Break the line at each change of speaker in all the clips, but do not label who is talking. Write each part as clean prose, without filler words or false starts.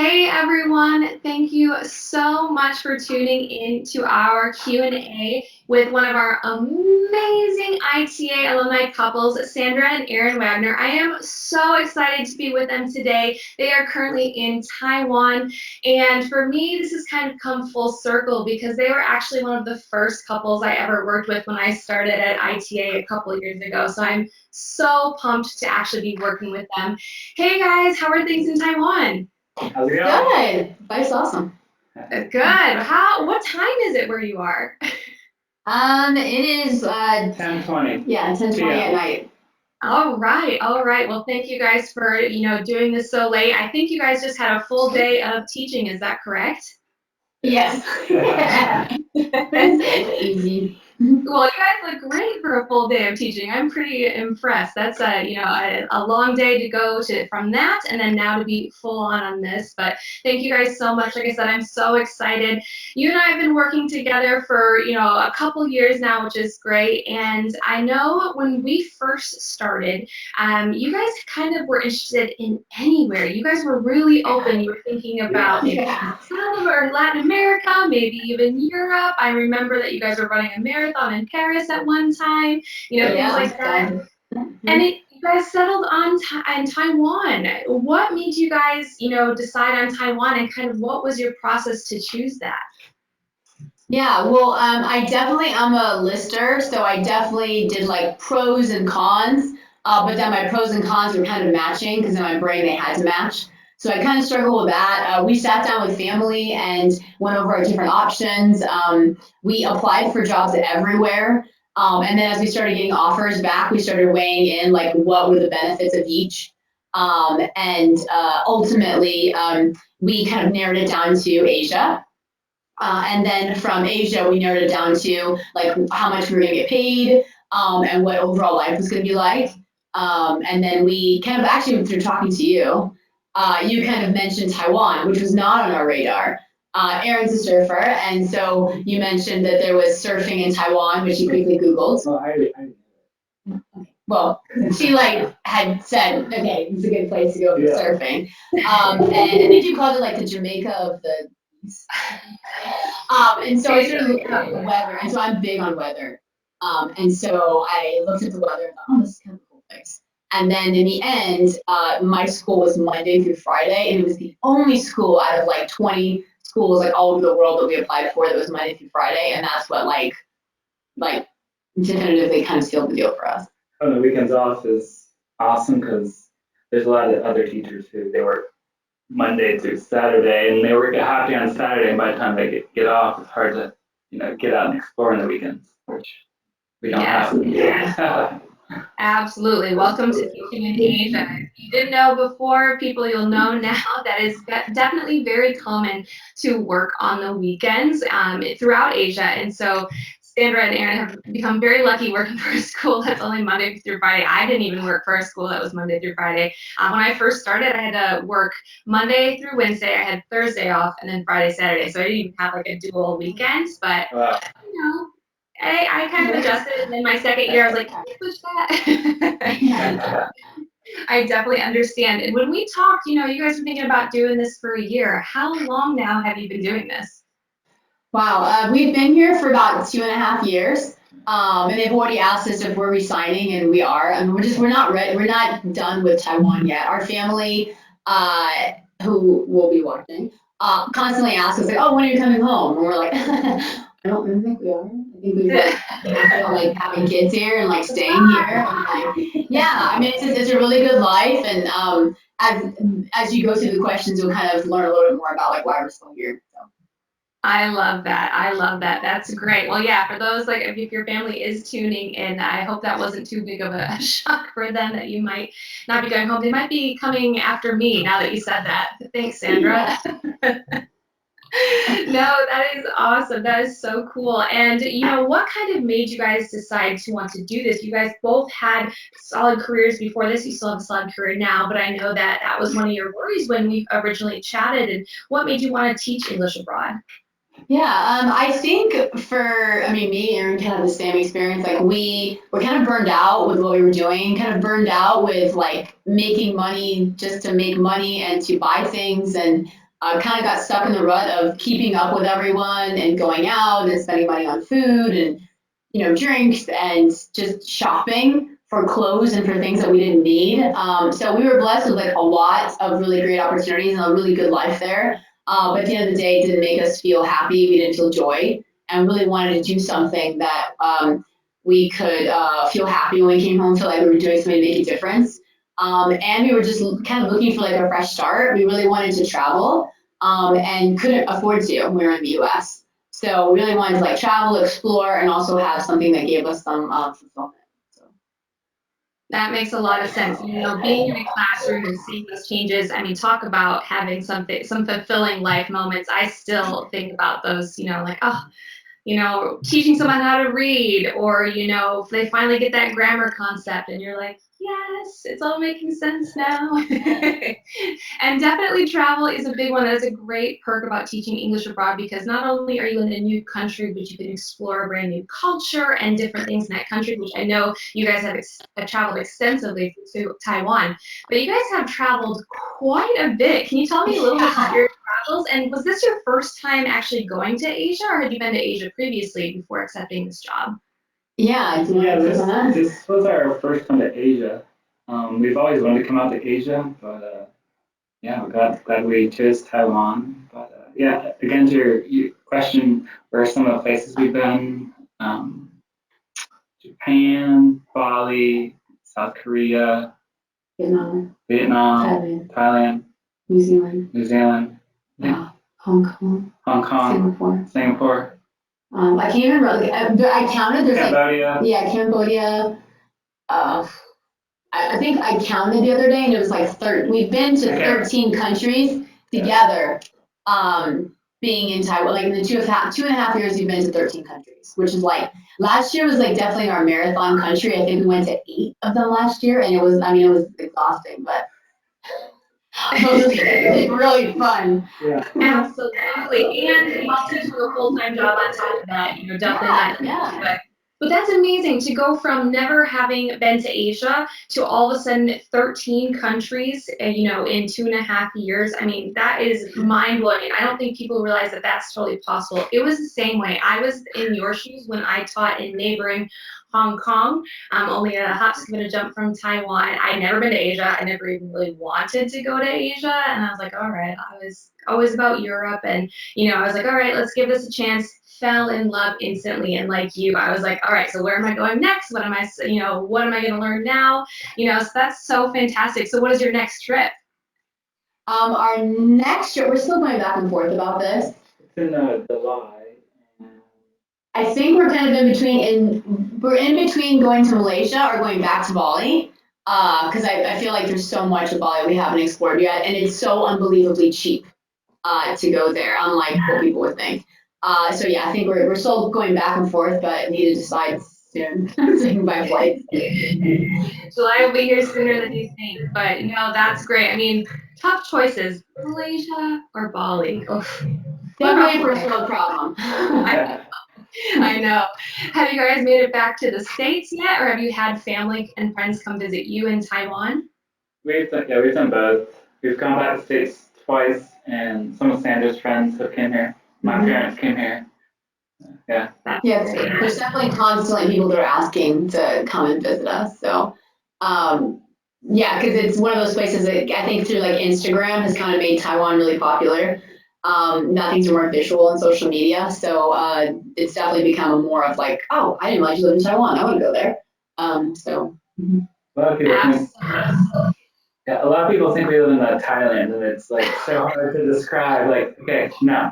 Hey everyone, thank you so much for tuning in to our Q&A with one of our amazing ITA alumni couples, Sandra and Aaron Wagner. I am so excited to be with them today. They are currently in Taiwan, and for me, this has kind of come full circle because they were actually one of the first couples I ever worked with when I started at ITA a couple of years ago. So I'm so pumped to actually be working with them. Hey guys, how are things in Taiwan?
How's it going?
Good. Life's awesome.
Good. What time is it where you are?
It is
10:20.
yeah, 10:20 at night.
All right. Well, thank you guys for, doing this so late. I think you guys just had a full day of teaching, is that correct?
Yes. It's easy.
Well, you guys look great for a full day of teaching. I'm pretty impressed. That's a long day to go from that, and then now to be full on this. But thank you guys so much. Like I said, I'm so excited. You and I have been working together for a couple years now, which is great. And I know when we first started, you guys kind of were interested in anywhere. You guys were really open. You were thinking about South or Latin America, maybe even Europe. I remember that you guys were running a marathon in Paris at one time, things like that. And you guys settled on in Taiwan. What made you guys, decide on Taiwan, and kind of what was your process to choose that?
Yeah, well, I'm a lister, so I definitely did like pros and cons. But then my pros and cons were kind of matching because in my brain they had to match. So I kind of struggled with that. We sat down with family and went over our different options. We applied for jobs everywhere. And then as we started getting offers back, we started weighing in like what were the benefits of each. And ultimately, we kind of narrowed it down to Asia. And then from Asia, we narrowed it down to like how much we were going to get paid and what overall life was going to be like. And then we kind of actually, through talking to you, you kind of mentioned Taiwan, which was not on our radar. Aaron's a surfer, and so you mentioned that there was surfing in Taiwan, which you quickly Googled. Well, she had said, okay, it's a good place to go for surfing. And I think you called it like the Jamaica of the East. And so I started looking at the weather, and so I'm big on weather. And so I looked at the weather and thought, oh, this is kind of a cool place. And then in the end, my school was Monday through Friday, and it was the only school out of like 20 schools like all over the world that we applied for that was Monday through Friday, and that's what like definitively kind of sealed the deal for us.
On the weekends off is awesome because there's a lot of other teachers who they work Monday through Saturday, and they work a half day on Saturday, and by the time they get off, it's hard to get out and explore on the weekends, which we don't have.
Absolutely. Welcome to Teaching in Asia. If you didn't know before, people, you'll know now that is definitely very common to work on the weekends throughout Asia. And so Sandra and Aaron have become very lucky working for a school that's only Monday through Friday. I didn't even work for a school that was Monday through Friday. When I first started, I had to work Monday through Wednesday. I had Thursday off, and then Friday, Saturday. So I didn't even have like a dual weekends, but I kind of adjusted, and then my second year, I was like, can you push that? I definitely understand. And when we talked, you guys were thinking about doing this for a year. How long now have you been doing this?
Wow, we've been here for about 2.5 years, and they've already asked us if we're resigning, and we are. I mean, we're not ready. We're not done with Taiwan yet. Our family, who will be watching, constantly asks us like, "Oh, when are you coming home?" And we're like, I don't really think we are. I think we've like having kids here and like staying here. And, I mean, it's a really good life, and as you go through the questions, you'll kind of learn a little bit more about like why we're still here. So.
I love that. That's great. Well, yeah, for those if your family is tuning in, I hope that wasn't too big of a shock for them that you might not be going home. They might be coming after me now that you said that. Thanks, Sandra. No, that is awesome. That is so cool. And what kind of made you guys decide to want to do this? You guys both had solid careers before this. You still have a solid career now, but I know that was one of your worries when we originally chatted. And what made you want to teach English abroad?
Yeah, I think me and Aaron kind of have the same experience. Like we were kind of burned out with what we were doing, kind of burned out with like making money just to make money and to buy things. And kind of got stuck in the rut of keeping up with everyone and going out and spending money on food and, drinks and just shopping for clothes and for things that we didn't need. So we were blessed with like a lot of really great opportunities and a really good life there. But at the end of the day, it didn't make us feel happy. We didn't feel joy, and really wanted to do something that we could feel happy when we came home, feel like we were doing something to make a difference. And we were just kind of looking for like a fresh start. We really wanted to travel and couldn't afford to when we were in the US. So we really wanted to like travel, explore, and also have something that gave us some fulfillment. So.
That makes a lot of sense. Being in a classroom and seeing those changes, I mean, talk about having some fulfilling life moments. I still think about those, like, teaching someone how to read, or, if they finally get that grammar concept and you're like, yes, it's all making sense now. And definitely travel is a big one. That's a great perk about teaching English abroad, because not only are you in a new country, but you can explore a brand new culture and different things in that country, which I know you guys have traveled extensively to Taiwan, but you guys have traveled quite a bit. Can you tell me a little bit about your travels? And was this your first time actually going to Asia, or had you been to Asia previously before accepting this job?
Yeah,
this was our first time to Asia. We've always wanted to come out to Asia, but we're glad we chose Taiwan. But again, to your question, where are some of the places we've been? Japan, Bali, South Korea,
Vietnam,
Thailand,
New Zealand, Hong Kong,
Singapore.
I can't even remember. I counted. There's
Cambodia.
Cambodia. I think I counted the other day, and it was like 30. We've been to 13 countries together. Being in Taiwan, like in the 2.5 years, we've been to 13 countries, which is like last year was like definitely our marathon country. I think we went to 8 of them last year, and it was exhausting, but it was really fun.
Yeah.
Absolutely. And while teaching a full-time job on top of that, definitely not. But that's amazing to go from never having been to Asia to all of a sudden 13 countries, in 2.5 years. I mean, that is mind-blowing. I don't think people realize that that's totally possible. It was the same way. I was in your shoes when I taught in neighboring Hong Kong, only a hop, skip, and a jump from Taiwan. I'd never been to Asia. I never even really wanted to go to Asia. And I was like, all right, I was always about Europe. And, I was like, all right, let's give this a chance. Fell in love instantly. And like you, I was like, all right, so where am I going next? What am I going to learn now? So that's so fantastic. So what is your next trip?
Our next trip, we're still going back and forth about this.
It's in July.
I think we're kind of in between going to Malaysia or going back to Bali. Because I feel like there's so much of Bali we haven't explored yet, and it's so unbelievably cheap to go there, unlike what people would think. I think we're still going back and forth, but need to decide soon. By flight.
July will be here sooner than you think, but no, that's great. I mean, tough choices: Malaysia or Bali.
Definitely a first world problem.
I know. Have you guys made it back to the States yet, or have you had family and friends come visit you in Taiwan?
We've done both. We've gone back to the States twice, and some of Sandra's friends have came here. My parents came here.
There's definitely constantly people that are asking to come and visit us. So, because it's one of those places that I think through like Instagram has kind of made Taiwan really popular. Now things are more visual on social media, so it's definitely become more of like, oh, I didn't realize you live in Taiwan. I want to go there.
A lot of people think, a lot of people think we live in Thailand, and it's like so hard to describe. Like, okay, no,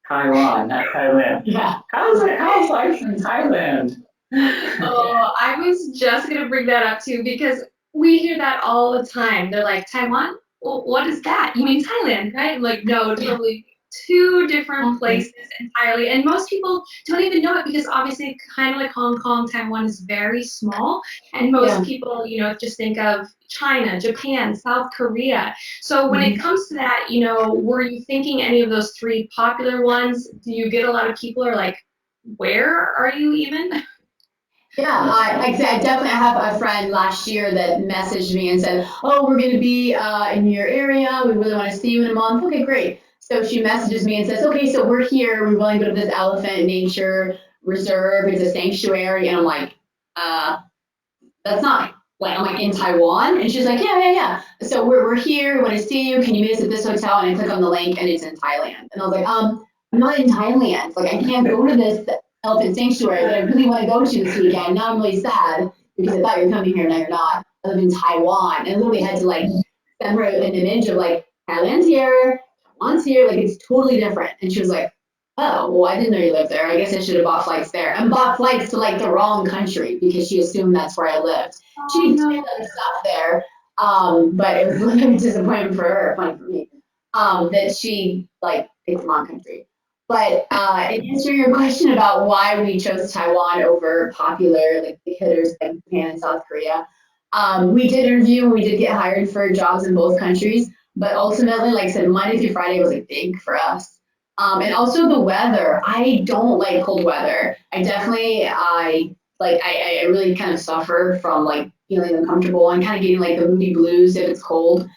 Taiwan, not Thailand.
Yeah.
How's life in Thailand?
Oh, I was just gonna bring that up too, because we hear that all the time. They're like, Taiwan? Well, what is that? You mean Thailand, right? I'm like, no, totally two different places entirely. And most people don't even know it, because obviously, kind of like Hong Kong, Taiwan is very small. And most people, just think of China, Japan, South Korea. So when it comes to that, were you thinking any of those 3 popular ones? Do you get a lot of people who are like, where are you even?
Yeah, I definitely have a friend last year that messaged me and said, oh, we're going to be in your area. We really want to see you in a month. Okay, great. So she messages me and says, okay, so we're here. We're going to go to this elephant nature reserve. It's a sanctuary. And I'm like, that's not like, I'm like in Taiwan. And she's like, yeah. So we're here. We want to see you. Can you meet us at this hotel? And I click on the link and it's in Thailand. And I was like, I'm not in Thailand. Like I can't go to this elephant sanctuary that I really want to go to this weekend. Now I'm really sad because I thought you were coming here. Now you're not. I live in Taiwan. And literally had to like send her an image of like Thailand's here, Taiwan's here. Like it's totally different. And she was like, oh, well, I didn't know you lived there. I guess I should have bought flights there and bought flights to like the wrong country because she assumed that's where I lived. She did other stuff there, but it was like a disappointment for her, funny for me, that she like picked the wrong country. But in answering your question about why we chose Taiwan over popular like big hitters like Japan and South Korea, we did interview and we did get hired for jobs in both countries. But ultimately, like I said, Monday through Friday was like big for us. And also the weather. I don't like cold weather. I really kind of suffer from like feeling uncomfortable and kind of getting like the moody blues if it's cold.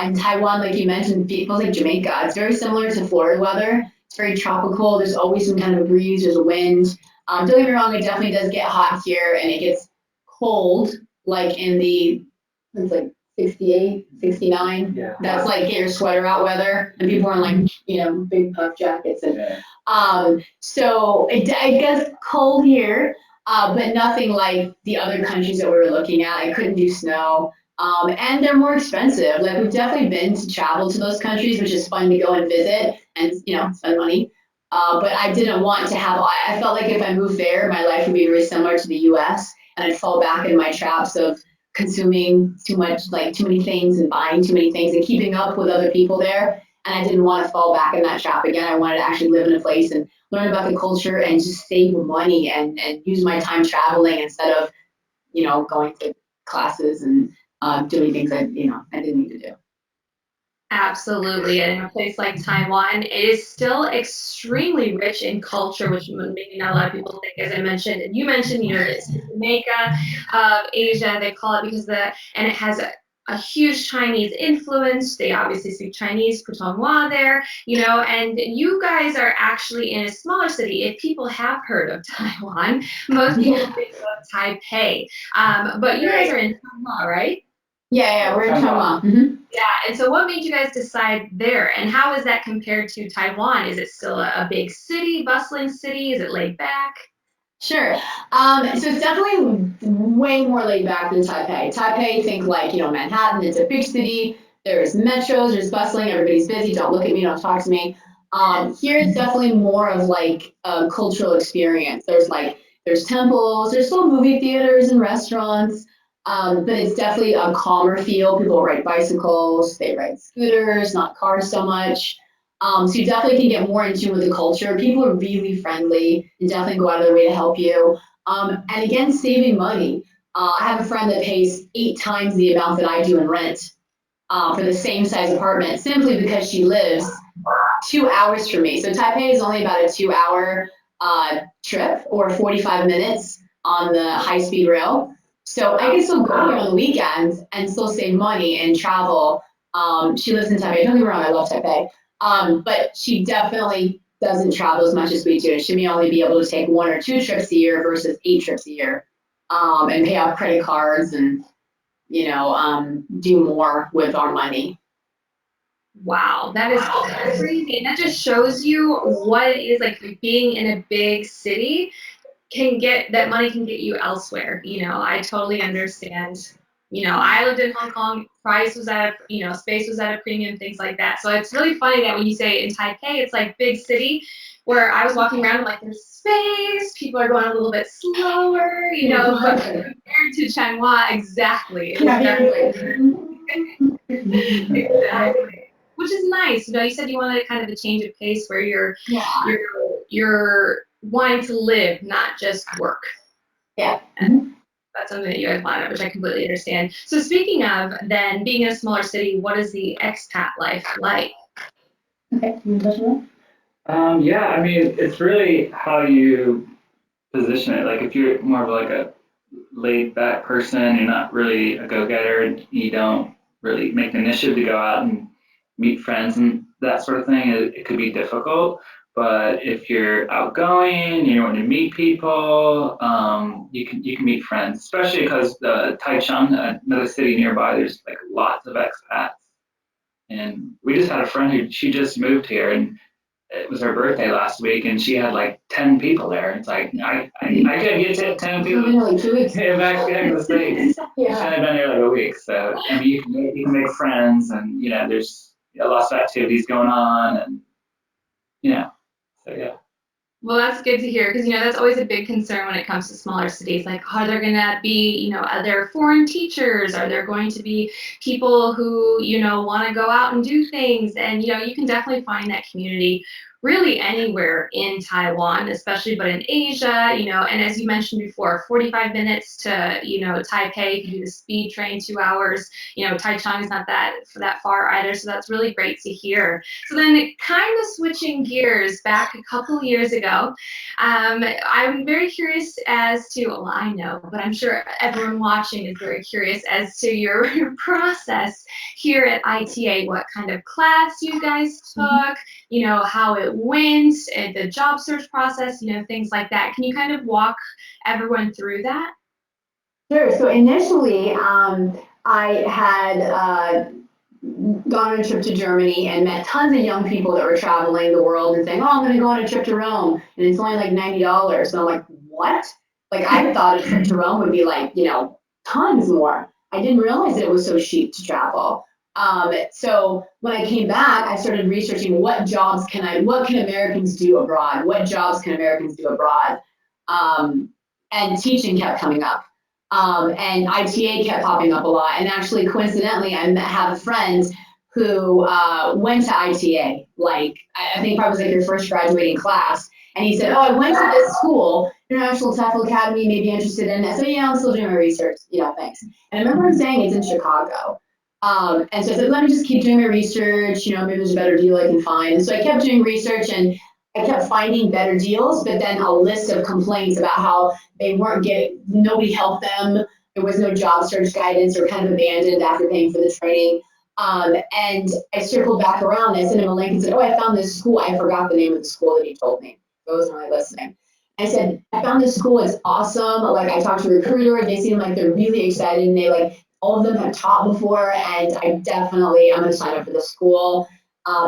In Taiwan, like you mentioned, it feels like Jamaica. It's very similar to Florida weather. It's very tropical. There's always some kind of a breeze. There's a wind. Don't get me wrong, it definitely does get hot here and it gets cold, like in the, it's like 68, 69.
Yeah.
That's like get your sweater out weather, and people are like, big puff jackets. And so I guess cold here, but nothing like the other countries that we were looking at. I couldn't do snow. And they're more expensive. Like we've definitely been to travel to those countries, which is fun to go and visit and, spend money. But I didn't want to I felt like if I moved there, my life would be very similar to the US and I'd fall back in my traps of consuming too many things and buying too many things and keeping up with other people there. And I didn't want to fall back in that trap again. I wanted to actually live in a place and learn about the culture and just save money and use my time traveling instead of, going to classes and doing things I didn't need to do.
Absolutely. And in a place like Taiwan, it is still extremely rich in culture, which maybe not a lot of people think, as I mentioned. And you mentioned, it's Jamaica of Asia, they call it and it has a huge Chinese influence. They obviously speak Chinese, Putonghua there, and you guys are actually in a smaller city. If people have heard of Taiwan, most people think of Taipei. But you guys are in Taiwan, right?
Yeah, we're in Taiwan. Mm-hmm.
Yeah, and so what made you guys decide there, and how is that compared to Taiwan? Is it still a big city, bustling city? Is it laid back?
Sure. So it's definitely way more laid back than Taipei. Taipei, think like, Manhattan, it's a big city. There's metros, there's bustling, everybody's busy. Don't look at me, don't talk to me. Here it's definitely more of like a cultural experience. There's temples, there's still movie theaters and restaurants. But it's definitely a calmer feel. People ride bicycles, they ride scooters, not cars so much. So you definitely can get more in tune with the culture. People are really friendly and definitely go out of their way to help you. And again, saving money. I have a friend that pays 8 times the amount that I do in rent for the same size apartment simply because she lives 2 hours from me. So Taipei is only about a 2-hour trip or 45 minutes on the high-speed rail. So I can still go here on the weekends and still save money and travel. She lives in Taipei. Don't get me wrong, I love Taipei. But she definitely doesn't travel as much as we do. She may only be able to take 1 or 2 trips a year versus 8 trips a year, and pay off credit cards and, do more with our money.
Wow, that is crazy. And that just shows you what it is like being in a big city that money can get you elsewhere. I totally understand. I lived in Hong Kong, space was at a premium, things like that. So it's really funny that when you say in Taipei, it's like big city, where I was walking around, I'm like, there's space, people are going a little bit slower, but compared to Chiang Mai, exactly. Exactly. Which is nice. You said you wanted kind of a change of pace where you're wanting to live, not just work.
Yeah.
And that's something that you guys wanted, which I completely understand. So speaking of then being in a smaller city, what is the expat life like?
Okay.
Yeah, I mean, it's really how you position it. Like if you're more of like a laid back person, you're not really a go-getter, and you don't really make the initiative to go out and meet friends and that sort of thing, it could be difficult. But if you're outgoing, you want to meet people, you can meet friends, especially because the Taichung, another city nearby, there's like lots of expats. And we just had a friend who she just moved here, and it was her birthday last week, and she had like 10 people there. It's like I couldn't get to 10 people.
Like 2 weeks.
Back in the States.
Yeah.
I've been there like a week. So I mean, you can make friends, and there's lots of activities going on, and so yeah.
Well, that's good to hear because that's always a big concern when it comes to smaller cities. Like, are there going to be other foreign teachers? Are there going to be people who want to go out and do things? And you can definitely find that community really anywhere in Taiwan, especially but in Asia. And as you mentioned before, 45 minutes to Taipei. You can do the speed train, 2 hours. Taichung is not that far either, so that's really great to hear. So then kind of switching gears back a couple years ago, I'm very curious as to, well, I know, but I'm sure everyone watching is very curious as to your process here at ITA, what kind of class you guys took, how it went, the job search process, things like that. Can you kind of walk everyone through that?
Sure. So initially, I had gone on a trip to Germany and met tons of young people that were traveling the world and saying, "Oh, I'm going to go on a trip to Rome, and it's only like $90." And I'm like, "What?" Like I thought a trip to Rome would be like, tons more. I didn't realize that it was so cheap to travel. So when I came back, I started researching what can Americans do abroad? What jobs can Americans do abroad? And teaching kept coming up. And ITA kept popping up a lot. And actually, coincidentally, I have a friend who went to ITA. Like, I think probably was like your first graduating class. And he said, "Oh, I went to this school, International TEFL Academy, may be interested in that." So, I'm still doing my research. Thanks. And I remember him saying it's in Chicago. And so I said, "Let me just keep doing my research. Maybe there's a better deal I can find." And so I kept doing research, and I kept finding better deals, but then a list of complaints about how nobody helped them. There was no job search guidance, or kind of abandoned after paying for the training. And I circled back around this, and in a link and said, "Oh, I found this school." I forgot the name of the school that he told me. I wasn't really listening. I said, "I found this school. It's awesome." Like, I talked to a recruiter. They seem like they're really excited, and they all of them have taught before, and I'm going to sign up for this school.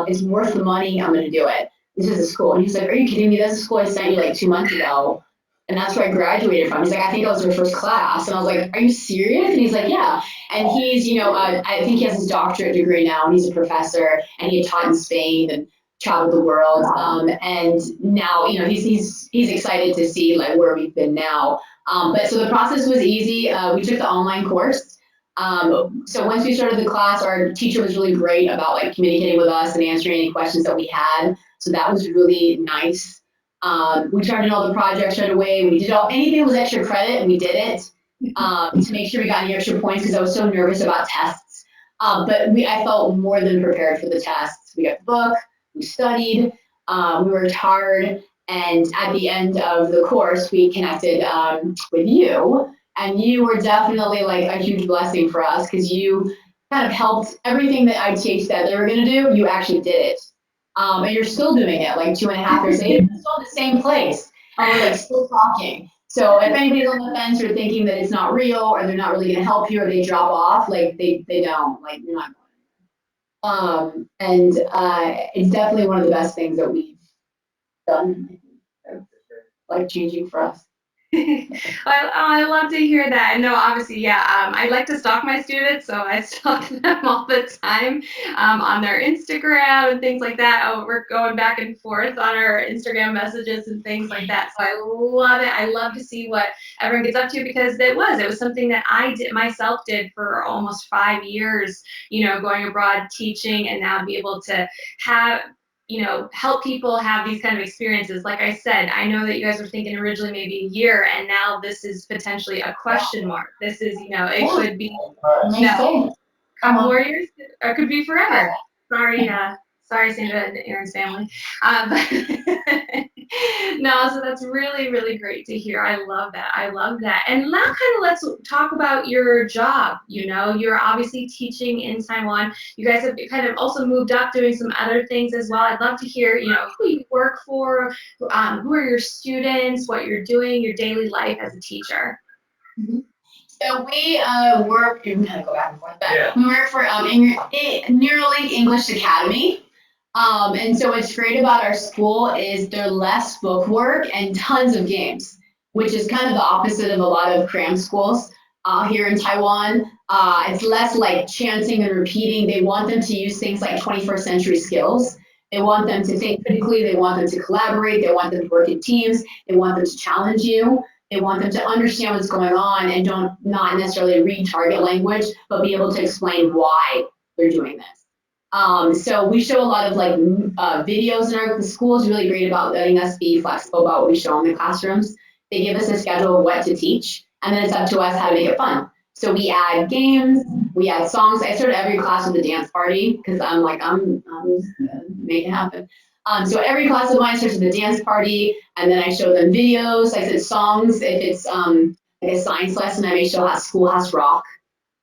It's worth the money. I'm going to do it. This is a school. And he's like, "Are you kidding me? That's a school I sent you like 2 months ago. And that's where I graduated from." He's like, "I think I was your first class." And I was like, "Are you serious?" And he's like, "Yeah." And he's, I think he has his doctorate degree now, and he's a professor, and he had taught in Spain and traveled the world. And now, he's excited to see where we've been now. But so the process was easy. We took the online course. So once we started the class, our teacher was really great about communicating with us and answering any questions that we had. So that was really nice. We turned in all the projects right away. We did anything that was extra credit, and we did it to make sure we got any extra points, because I was so nervous about tests. But I felt more than prepared for the tests. We got the book, we studied, we worked hard, and at the end of the course, we connected with you. And you were definitely a huge blessing for us, because you kind of helped everything that ITH said they were going to do. You actually did it. And you're still doing it 2.5 years later. You're still in the same place. And we're still talking. So if anybody's on the fence or thinking that it's not real, or they're not really going to help you, or they drop off, they don't. You're not going. And it's definitely one of the best things that we've done. Life-changing for us.
I love to hear that. No, obviously, yeah. I like to stalk my students, so I stalk them all the time on their Instagram and things like that. Oh, we're going back and forth on our Instagram messages and things like that. So I love it. I love to see what everyone gets up to, because it was something that I did for almost 5 years. Going abroad, teaching, and now be able to have help people have these kind of experiences. Like I said, I know that you guys were thinking originally maybe a year, and now this is potentially a question mark. This is, it could be a couple more years, or it could be forever. Sorry, Sandra and Aaron's family. No, so that's really, really great to hear. I love that. I love that. And now kind of let's talk about your job. You're obviously teaching in Taiwan. You guys have kind of also moved up doing some other things as well. I'd love to hear, who you work for, who are your students, what you're doing, your daily life as a teacher.
Mhm. So we work, you can kind of go back and forth, but
Yeah.
we work for Neuralink English Academy. And so what's great about our school is there's less book work and tons of games, which is kind of the opposite of a lot of cram schools here in Taiwan. It's less like chanting and repeating. They want them to use things like 21st century skills. They want them to think critically. They want them to collaborate. They want them to work in teams. They want them to challenge you. They want them to understand what's going on and not necessarily read target language, but be able to explain why they're doing this. So we show a lot of videos in the school is really great about letting us be flexible about what we show in the classrooms. They give us a schedule of what to teach, and then it's up to us how to make it fun. So we add games, we add songs. I started every class with a dance party because I'm just gonna make it happen. So every class of mine starts with a dance party, and then I show them videos. Like I said, songs. If it's like a science lesson, I may show how Schoolhouse Rock.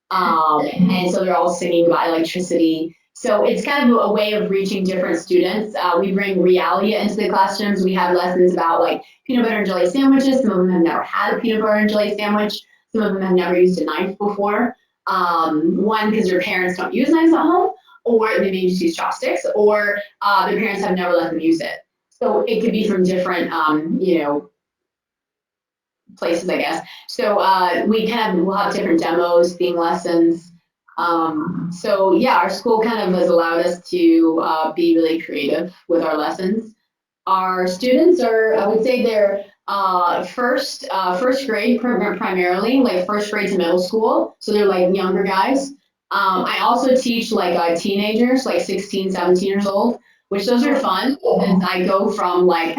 And so they're all singing about electricity. So it's kind of a way of reaching different students. We bring reality into the classrooms. We have lessons about like peanut butter and jelly sandwiches. Some of them have never had a peanut butter and jelly sandwich. Some of them have never used a knife before. One, because their parents don't use knives at home, or they may just use chopsticks, or their parents have never let them use it. So it could be from different, places, I guess. So we'll have different demos, theme lessons. So yeah, our school kind of has allowed us to be really creative with our lessons. Our students are, I would say they're first grade primarily, like first grade to middle school. So they're like younger guys. I also teach like teenagers, like 16, 17 years old, which those are fun. And I go from like,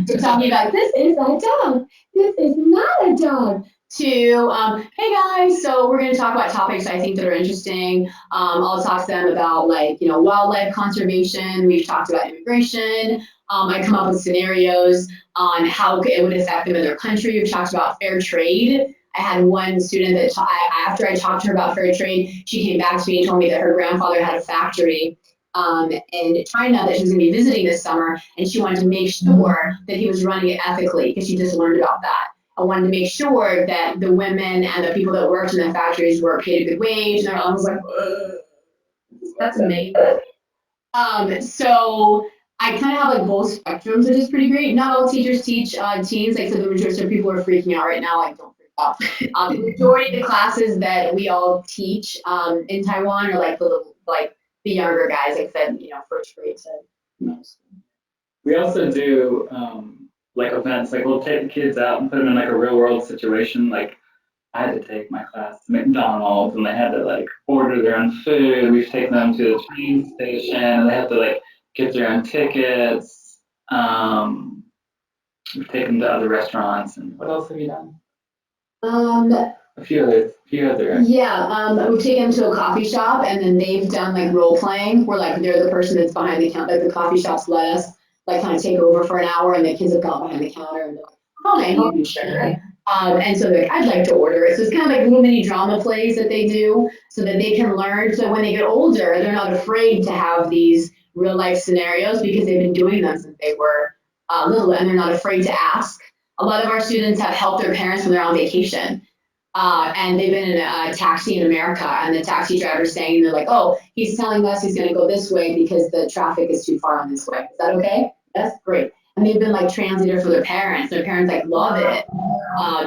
to talking about this is a dog, this is not a dog, to hey guys, so we're going to talk about topics I think that are interesting. I'll talk to them about wildlife conservation. We've talked about immigration. I come up with scenarios on how it would affect them in their country. We've talked about fair trade. I had one student that after I talked to her about fair trade, she came back to me and told me that her grandfather had a factory in China that she was going to be visiting this summer, and she wanted to make sure that he was running it ethically because she just learned about that. I wanted to make sure that the women and the people that worked in the factories were paid a good wage, and I was like,
That's amazing.
So I kind of have like both spectrums, which is pretty great. Not all teachers teach teens. Like so the majority of people are freaking out right now. Like don't freak out. The majority of the classes that we all teach in Taiwan are like the younger guys. Like I said, first grade to middle school.
We also do like events, like we'll take the kids out and put them in like a real world situation. Like I had to take my class to McDonald's and they had to like order their own food. We've taken them to the train station and they have to like get their own tickets. We've taken them to other restaurants, and what else have you done? A few other.
Yeah, we've taken them to a coffee shop and then they've done like role playing where like they're the person that's behind the counter. Like the coffee shops let us like kind of take over for an hour and the kids have gone behind the counter and they're like, oh, may I help you, sure. And so they're like, I'd like to order it. So it's kind of like little mini drama plays that they do so that they can learn. So when they get older, they're not afraid to have these real life scenarios because they've been doing them since they were little and they're not afraid to ask. A lot of our students have helped their parents when they're on vacation. And they've been in a taxi in America, and the taxi driver's saying, they're like, oh, he's telling us he's going to go this way because the traffic is too far on this way. Is that okay? That's great. And they've been like translators for their parents. Their parents like love it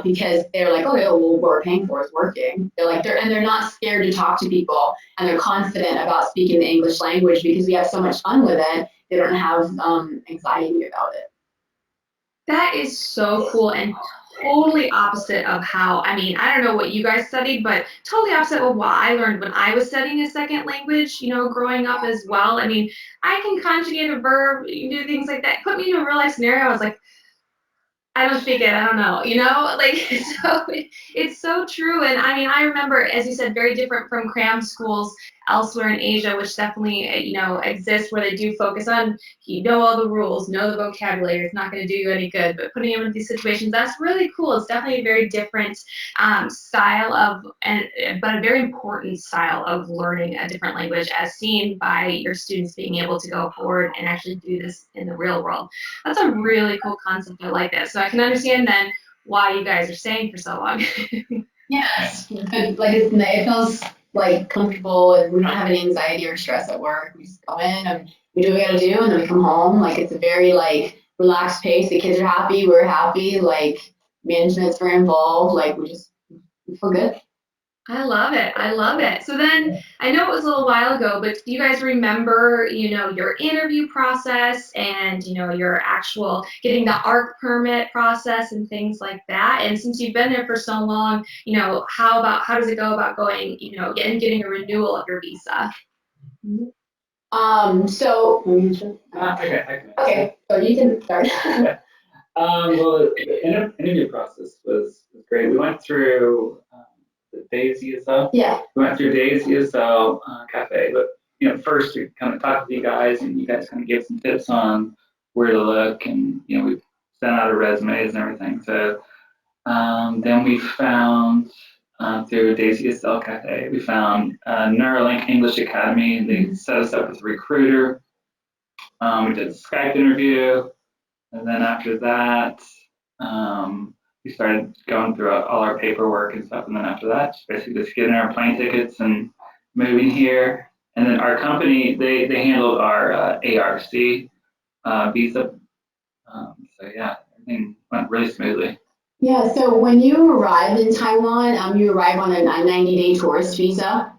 because they're like, oh, yeah, well, what we're paying for is working. They're not scared to talk to people, and they're confident about speaking the English language because we have so much fun with it. They don't have anxiety about it.
That is so cool and totally opposite of how, I don't know what you guys studied, but totally opposite of what I learned when I was studying a second language, growing up as well. I can conjugate a verb, do things like that. Put me in a real life scenario, I was like, I don't speak it, I don't know, so it's so true. And I remember, as you said, very different from cram schools. elsewhere in Asia, which definitely, exists where they do focus on, you know, all the rules, know the vocabulary, it's not going to do you any good, but putting them in these situations, that's really cool. It's definitely a very different style but a very important style of learning a different language, as seen by your students being able to go forward and actually do this in the real world. That's a really cool concept. I like that. So I can understand then why you guys are staying for so long.
Yes, like it feels like comfortable, and we don't have any anxiety or stress at work. We just go in and we do what we gotta do, and then we come home. Like it's a very like relaxed pace. The kids are happy, we're happy. Like management's very involved. Like we feel good.
I love it. I love it. So then I know it was a little while ago, but do you guys remember, your interview process and, your actual getting the ARC permit process and things like that? And since you've been there for so long, how does it go about going, getting a renewal of your visa?
So
Okay,
so you can start.
well, the interview process was great. We went through the Dave's ESL.
Yeah.
We went through Dave's ESL cafe, but first we kind of talked with you guys, and you guys kind of gave some tips on where to look, and we sent out our resumes and everything. So then we found through Dave's ESL cafe, we found Neuralink English Academy. They set us up with a recruiter. We did a Skype interview. And then after that, we started going through all our paperwork and stuff. And then after that, basically just getting our plane tickets and moving here. And then our company, they handled our ARC visa. So yeah, everything went really smoothly.
Yeah, so when you arrive in Taiwan, you arrive on a 90-day tourist visa.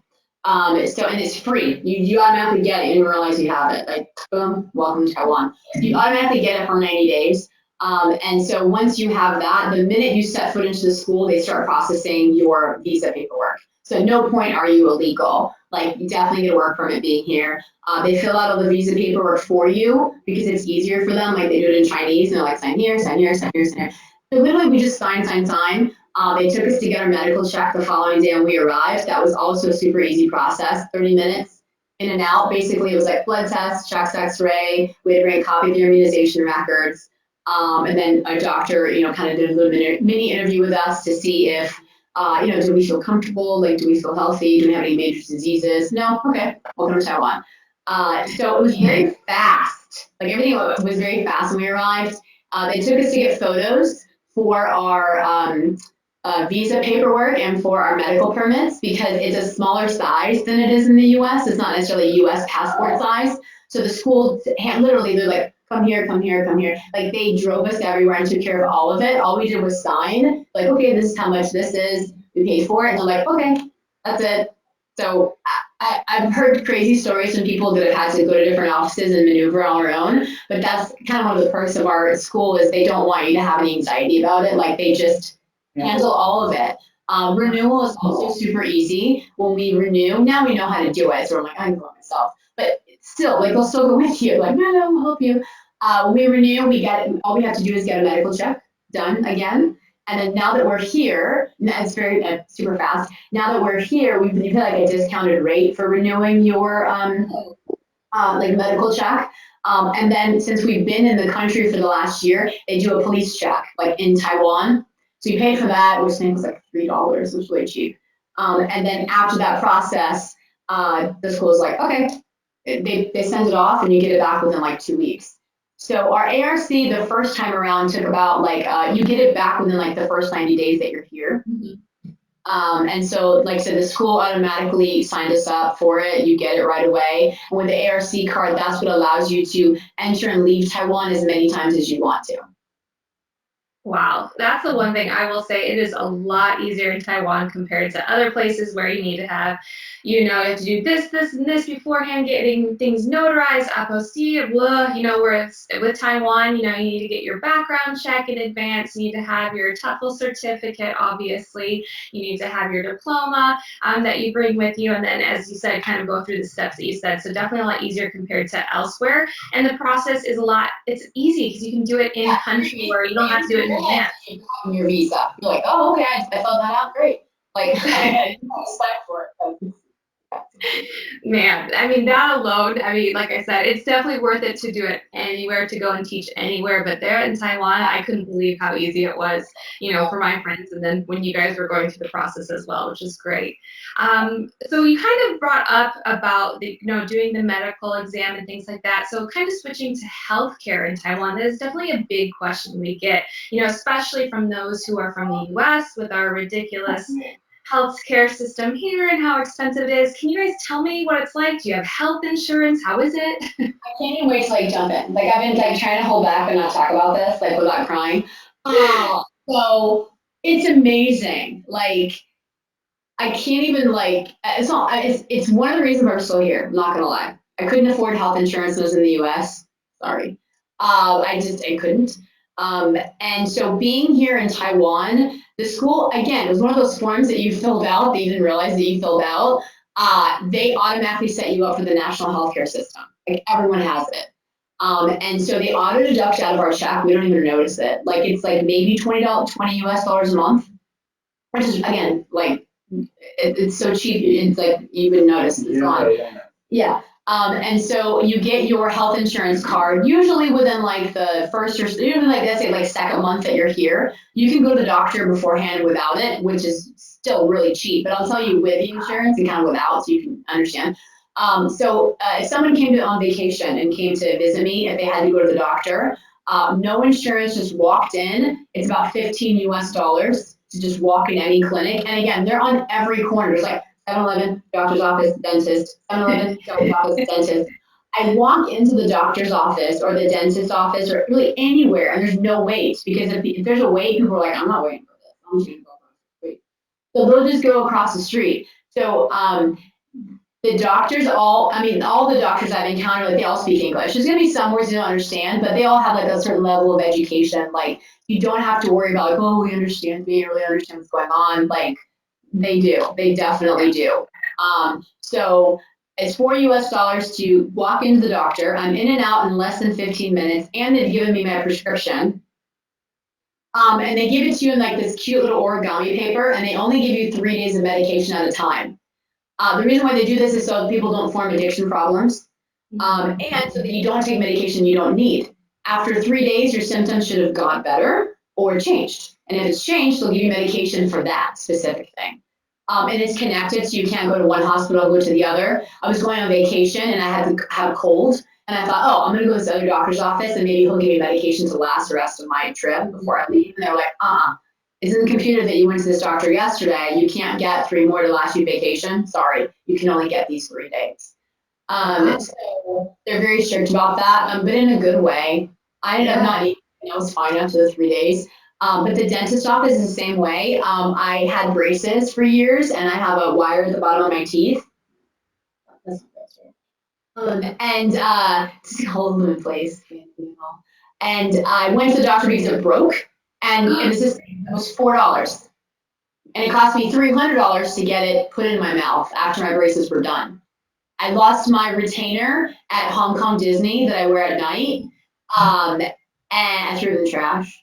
And it's free. You automatically get it. You didn't realize you have it. Like, boom, welcome to Taiwan. You automatically get it for 90 days. And so once you have that, the minute you set foot into the school, they start processing your visa paperwork. So at no point are you illegal. Like, you definitely get a work permit being here. They fill out all the visa paperwork for you because it's easier for them. Like, they do it in Chinese, and they're like, sign here, sign here, sign here, sign here. So literally, we just sign. They took us to get our medical check the following day when we arrived. That was also a super easy process, 30 minutes in and out. Basically, it was like blood test, chest x-ray. We had to bring a copy of your immunization records. And then a doctor, kind of did a little mini interview with us to see if, do we feel comfortable? Like, do we feel healthy? Do we have any major diseases? No? Okay. Welcome to Taiwan. So it was very fast. Like, everything was very fast when we arrived. They took us to get photos for our visa paperwork and for our medical permits because it's a smaller size than it is in the U.S. It's not necessarily a U.S. passport size. So the school, literally, they're like, come here, come here, come here. Like, they drove us everywhere and took care of all of it. All we did was sign, like, okay, this is how much this is. We paid for it. And they're like, okay, that's it. So I've heard crazy stories from people that have had to go to different offices and maneuver on their own. But that's kind of one of the perks of our school is they don't want you to have any anxiety about it. Like, they just handle all of it. Renewal is also super easy. When we renew, now we know how to do it. So we're like, I can do it myself. But still, like, they'll still go with you. Like, no, we'll help you. When we renew, all we have to do is get a medical check done again. And then now that we're here, it's very super fast. Now that we're here, you pay like a discounted rate for renewing your like medical check. And then since we've been in the country for the last year, they do a police check like in Taiwan. So you pay for that, which I think was like $3, which was really cheap. And then after that process, the school is like, okay, they send it off and you get it back within like 2 weeks. So our ARC the first time around took about like, you get it back within like the first 90 days that you're here. And so, like I said, the school automatically signed us up for it. You get it right away. And with the ARC card, that's what allows you to enter and leave Taiwan as many times as you want to.
Wow, that's the one thing I will say. It is a lot easier in Taiwan compared to other places where you need to have, you have to do this, and this beforehand, getting things notarized, apostille, blah, whereas with Taiwan, you need to get your background check in advance. You need to have your TEFL certificate, obviously. You need to have your diploma that you bring with you. And then, as you said, kind of go through the steps that you said. So definitely a lot easier compared to elsewhere. And the process is it's easy because you can do it in country where you don't have to do it in advance.
Your visa. You're like, oh, okay, I filled that out. Great. Like, I for it.
Man, I mean, that alone, I mean, like I said, it's definitely worth it to do it anywhere, to go and teach anywhere. But there in Taiwan, I couldn't believe how easy it was, for my friends. And then when you guys were going through the process as well, which is great. So you kind of brought up about doing the medical exam and things like that. So kind of switching to healthcare in Taiwan, that is definitely a big question we get, especially from those who are from the US with our ridiculous healthcare system here and how expensive it is. Can you guys tell me what it's like? Do you have health insurance? How is it?
I can't even wait to like jump in. Like I've been like trying to hold back and not talk about this, like without crying. So it's amazing. Like I can't even like it's not it's one of the reasons I'm still here, I'm not gonna lie. I couldn't afford health insurance when I was in the US. Sorry. I couldn't. And so being here in Taiwan, the school, again, it was one of those forms that you filled out that you didn't realize that you filled out. They automatically set you up for the national healthcare system. Like everyone has it. And so they auto deduct out of our check. We don't even notice it. Like it's like maybe $20 US dollars a month, which is again like it's so cheap. It's like you would notice it's gone. Yeah. And so you get your health insurance card usually within like the first or usually like let's say like second month that you're here. You can go to the doctor beforehand without it, which is still really cheap. But I'll tell you with the insurance and kind of without, so you can understand. So if someone came on vacation and came to visit me, if they had to go to the doctor, no insurance, just walked in. It's about 15 US dollars to just walk in any clinic. And again, they're on every corner. There's like 7-Eleven, doctor's office, dentist, 7-Eleven, doctor's office, dentist. I walk into the doctor's office or the dentist office or really anywhere, and there's no wait because if there's a wait, people are like, I'm not waiting for this. I'm just going to go across the street. So they'll just go across the street. So the doctors all the doctors I've encountered, like they all speak English. There's going to be some words you don't understand, but they all have like a certain level of education. Like you don't have to worry about like, oh, we understand, we really understand what's going on. Like they do. They definitely do. So it's $4 US to walk into the doctor. I'm in and out in less than 15 minutes, and they've given me my prescription. And they give it to you in like this cute little origami paper, and they only give you 3 days of medication at a time. The reason why they do this is so people don't form addiction problems, and so that you don't take medication you don't need. After 3 days, your symptoms should have got better or changed. And if it's changed, they'll give you medication for that specific thing. And it's connected, so you can't go to one hospital and go to the other. I was going on vacation and I had to have a cold, and I thought, oh, I'm going to go to this other doctor's office and maybe he'll give me medication to last the rest of my trip before I leave. And they were like, it's in the computer that you went to this doctor yesterday. You can't get 3 more to last you vacation. Sorry, you can only get these 3 days. So they're very strict about that, but in a good way. I ended up not eating, and I was fine after the 3 days. But the dentist office is the same way. I had braces for years, and I have a wire at the bottom of my teeth. And just hold them in place. And I went to the doctor because it broke, and it was $4. And it cost me $300 to get it put in my mouth after my braces were done. I lost my retainer at Hong Kong Disney that I wear at night, and I threw it in the trash.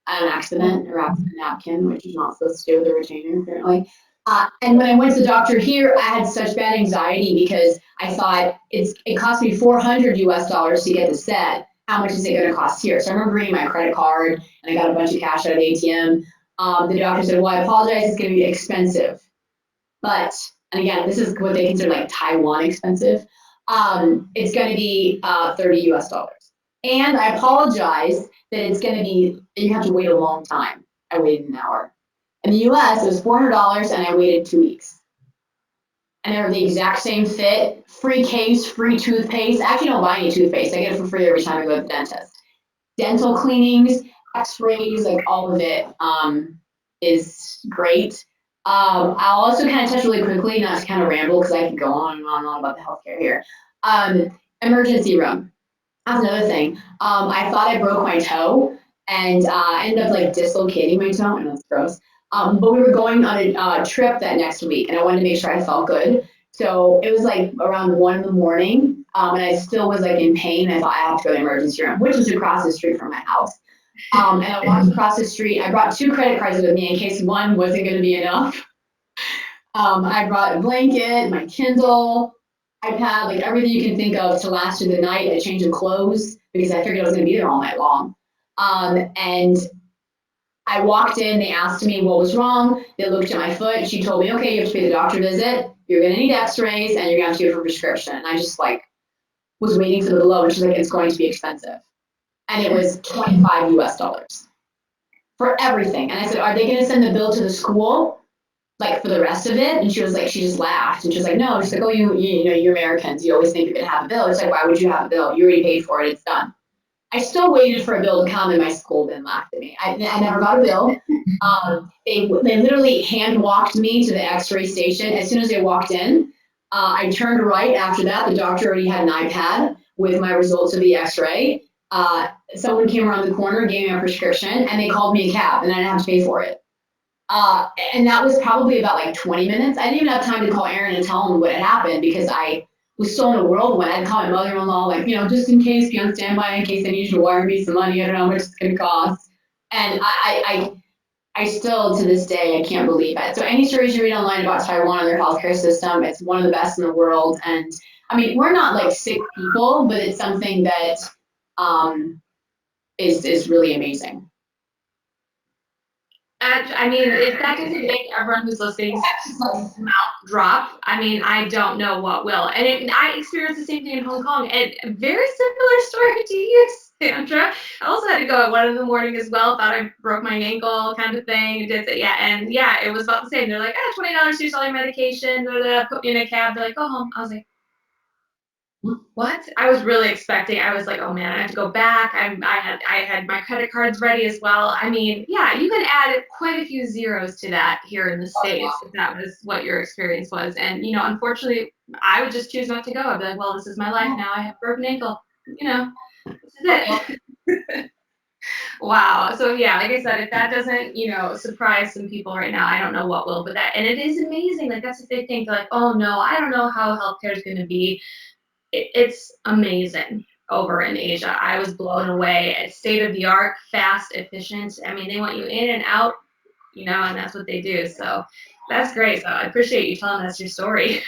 An accident, wrapped in a napkin, which is not supposed to do with a retainer, apparently. And when I went to the doctor here, I had such bad anxiety because I thought it cost me $400 US to get the set. How much is it going to cost here? So I remember bringing my credit card, and I got a bunch of cash out of the ATM. The doctor said, well, I apologize, it's going to be expensive. But, and again, this is what they consider like Taiwan expensive. It's going to be $30 US. And I apologize that it's going to be, you have to wait a long time. I waited an hour. In the US, it was $400 and I waited 2 weeks. And they were the exact same fit, free case, free toothpaste. I actually don't buy any toothpaste. I get it for free every time I go to the dentist. Dental cleanings, x-rays, like all of it is great. I'll also kind of touch really quickly, not to kind of ramble because I could go on and on about the healthcare here. Emergency room. That's another thing. I thought I broke my toe, and I ended up like dislocating my toe, and that's gross. But we were going on a trip that next week, and I wanted to make sure I felt good. So it was like around 1 a.m, and I still was like in pain. I thought I have to go to the emergency room, which was across the street from my house. And I walked across the street. I brought 2 credit cards with me in case one wasn't going to be enough. I brought a blanket, my Kindle, iPad, like everything you can think of to last through the night, a change of clothes, because I figured I was going to be there all night long. And I walked in, they asked me what was wrong. They looked at my foot. She told me, okay, you have to pay the doctor visit. You're going to need x-rays and you're going to have to give her a prescription. And I just like was waiting for the below, and she's like, it's going to be expensive. And it was 25 US dollars for everything. And I said, are they going to send the bill to the school? Like for the rest of it? And she was like, she just laughed. And she was like, no. She's like, oh, you know, you're Americans. You always think you're going to have a bill. It's like, why would you have a bill? You already paid for it. It's done. I still waited for a bill to come, and my school then laughed at me. I never got a bill. They literally hand walked me to the x-ray station. As soon as they walked in, I turned right after that. The doctor already had an iPad with my results of the x-ray. Someone came around the corner, gave me a prescription, and they called me a cab, and I didn't have to pay for it. And that was probably about like 20 minutes. I didn't even have time to call Aaron and tell him what had happened because I was still in a whirlwind. I'd call my mother-in-law, like, you know, just in case, be on standby in case I need you to wire me some money. I don't know how much it's going to cost. And I still, to this day, I can't believe it. So any stories you read online about Taiwan and their healthcare system, it's one of the best in the world. And I mean, we're not like sick people, but it's something that is really amazing.
I mean, if that doesn't make everyone who's listening's mouth drop, I mean, I don't know what will. And I experienced the same thing in Hong Kong, and a very similar story to you, Sandra. I also had to go at 1 in the morning as well. Thought I broke my ankle, kind of thing. Did it, yeah, and yeah, it was about the same. They're like, $20, here's all your medication. Blah, blah, put me in a cab. They're like, go home. I was like, what? I was really expecting. I was like, oh man, I have to go back. I had my credit cards ready as well. I mean, yeah, you can add quite a few zeros to that here in the States if that was what your experience was. And you know, unfortunately, I would just choose not to go. I'd be like, well, this is my life now. I have a broken ankle. You know, this is it. Wow. So yeah, like I said, if that doesn't, you know, surprise some people right now, I don't know what will. But that, and it is amazing. Like that's what they think. They're like, oh no, I don't know how healthcare is going to be. It's amazing over in Asia. I was blown away. It's state of the art, fast, efficient. I mean, they want you in and out, you know, and that's what they do. So that's great. So I appreciate you telling us your story.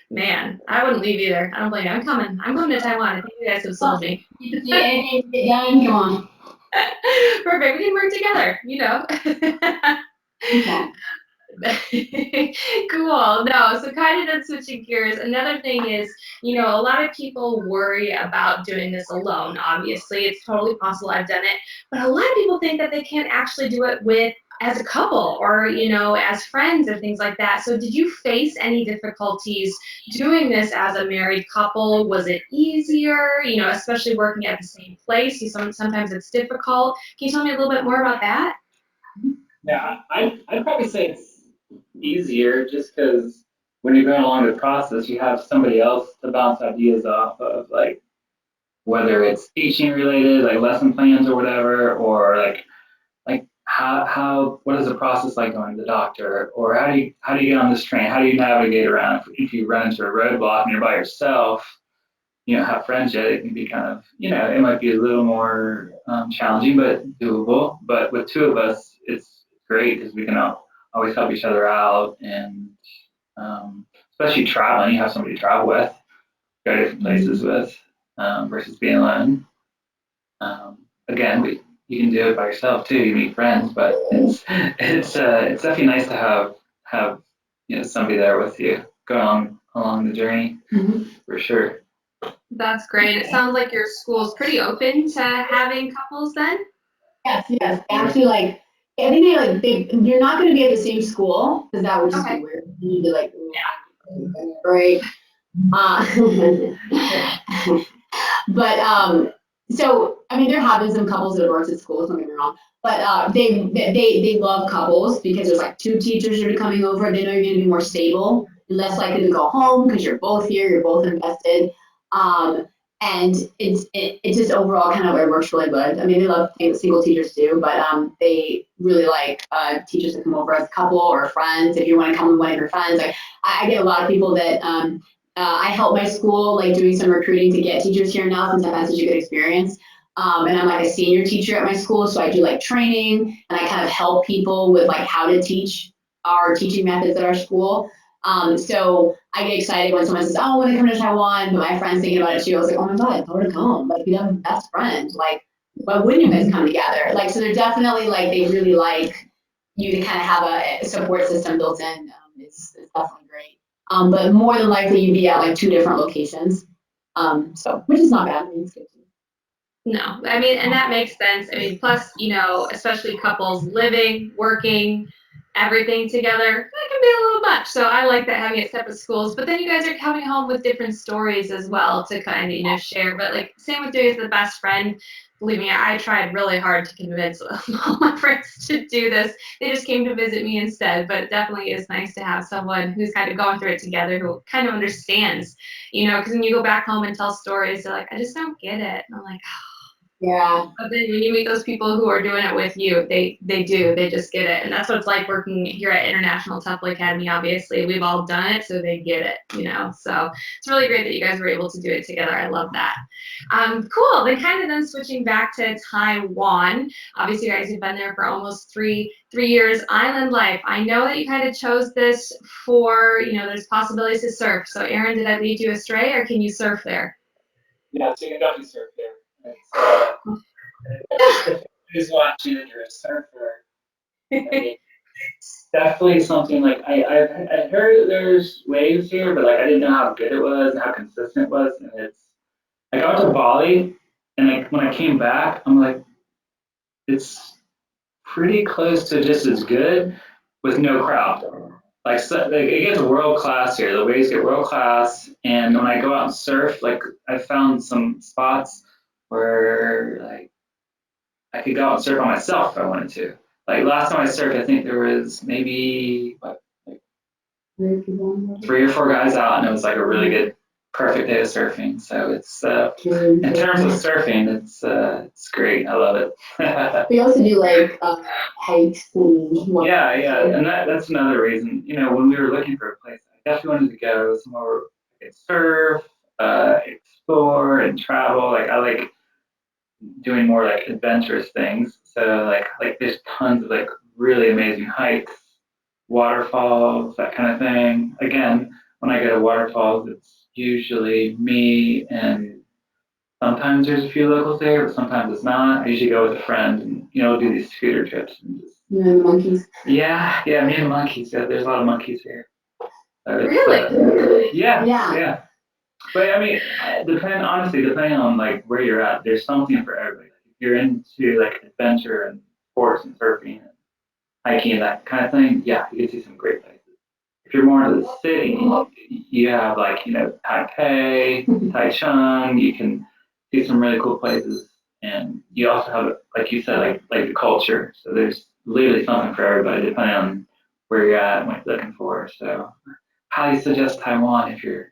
Man, I wouldn't leave either. I don't blame you. I'm coming. I'm coming to Taiwan. I think you guys have sold me.
Anything get done, come on.
Perfect. We can work together, you know.
Okay.
Cool. No, so kind of then switching gears. Another thing is, you know, a lot of people worry about doing this alone. Obviously, it's totally possible. I've done it, but a lot of people think that they can't actually do it with as a couple or you know as friends or things like that. So did you face any difficulties doing this as a married couple? Was it easier, you know, especially working at the same place? Sometimes it's difficult. Can you tell me a little bit more about that?
Yeah, I'd probably say it's easier just because when you're going along the process, you have somebody else to bounce ideas off of, like whether it's teaching related, like lesson plans or whatever, or like how what is the process like going to the doctor, or how do you get on this train? How do you navigate around if you run into a roadblock and you're by yourself? You don't have friends yet. It can be kind of, you know, it might be a little more challenging, but doable. But with two of us, it's great because we can always help each other out, and especially traveling, you have somebody to travel with, go to different places with, versus being alone. Again, you can do it by yourself too. You meet friends, but it's definitely nice to have you know somebody there with you going along the journey for sure.
That's great. It sounds like your school's pretty open to having couples then.
Yes. Actually, like, I think you're not going to be at the same school because that would just
Okay.
be weird. You need to like, right? But so I mean, there have been some couples that have worked at schools. Don't get me wrong, but they love couples because there's like two teachers that are coming over. They know you're going to be more stable, and less likely to go home because you're both here, you're both invested. And it's just overall kind of where it works really good. I mean, they love single teachers too, but they really like teachers to come over as a couple or friends. If you want to come with one of your friends, like I get a lot of people that I help my school like doing some recruiting to get teachers here now since I've had such a good experience. And I'm like a senior teacher at my school, so I do like training and I kind of help people with like how to teach our teaching methods at our school. So I get excited when someone says, "Oh, I want to come to Taiwan," but my friend's thinking about it too. I was like, "Oh my God, tell her to come. Like, you have a best friend. Like, why wouldn't you guys come together?" Like, so they're definitely like, they really like you to kind of have a support system built in. It's definitely great. But more than likely you'd be at like 2 different locations. So, which is not bad. I mean, it's good.
No, I mean, and that makes sense. I mean, plus, especially couples living, working, everything together, that can be a little much. So I like that having it separate schools. But then you guys are coming home with different stories as well to kind of, share. But like, same with doing as the best friend. Believe me, I tried really hard to convince all my friends to do this. They just came to visit me instead. But it definitely is nice to have someone who's kind of going through it together who kind of understands, because when you go back home and tell stories, they're like, I just don't get it. And I'm like,
Yeah.
but then when you meet those people who are doing it with you, they just get it. And that's what it's like working here at International TEFL Academy. Obviously, we've all done it, so they get it, So it's really great that you guys were able to do it together. I love that. Cool. Then switching back to Taiwan. Obviously, you guys have been there for almost three years. Island life. I know that you kind of chose this for, there's possibilities to surf. So Aaron, did I lead you astray, or can you surf there?
Yeah, so you can definitely surf there. Who's watching and you're a surfer, I mean, it's definitely something like I heard that there's waves here, but like I didn't know how good it was and how consistent it was. And it's I got to Bali, and like when I came back, I'm like, it's pretty close to just as good with no crowd. Like, so, like it gets world class here. The waves get world class, and when I go out and surf, like I found some spots where like I could go out and surf by myself if I wanted to. Like last time I surfed, I think there was maybe like 3 or 4 guys out, and it was like a really good, perfect day of surfing. So it's in terms of surfing, it's great. I love it.
We also do like hikes and
Yeah, and that's another reason. When we were looking for a place, I definitely wanted to go somewhere where I could surf, explore, and travel. Like I like doing more like adventurous things. So like there's tons of like really amazing hikes, waterfalls, that kind of thing. Again, when I go to waterfalls, it's usually me and sometimes there's a few locals there, but sometimes it's not. I usually go with a friend and do these scooter trips and just
monkeys.
Yeah, me and the monkeys. Yeah, there's a lot of monkeys here. So
Really?
Yeah. But I mean, depending on like where you're at, there's something for everybody. Like, if you're into like adventure and sports and surfing and hiking and that kind of thing, yeah, you can see some great places. If you're more into the city, you have like Taipei, Taichung. You can see some really cool places, and you also have, like you said, like the culture. So there's literally something for everybody, depending on where you're at and what you're looking for. So, highly suggest Taiwan if you're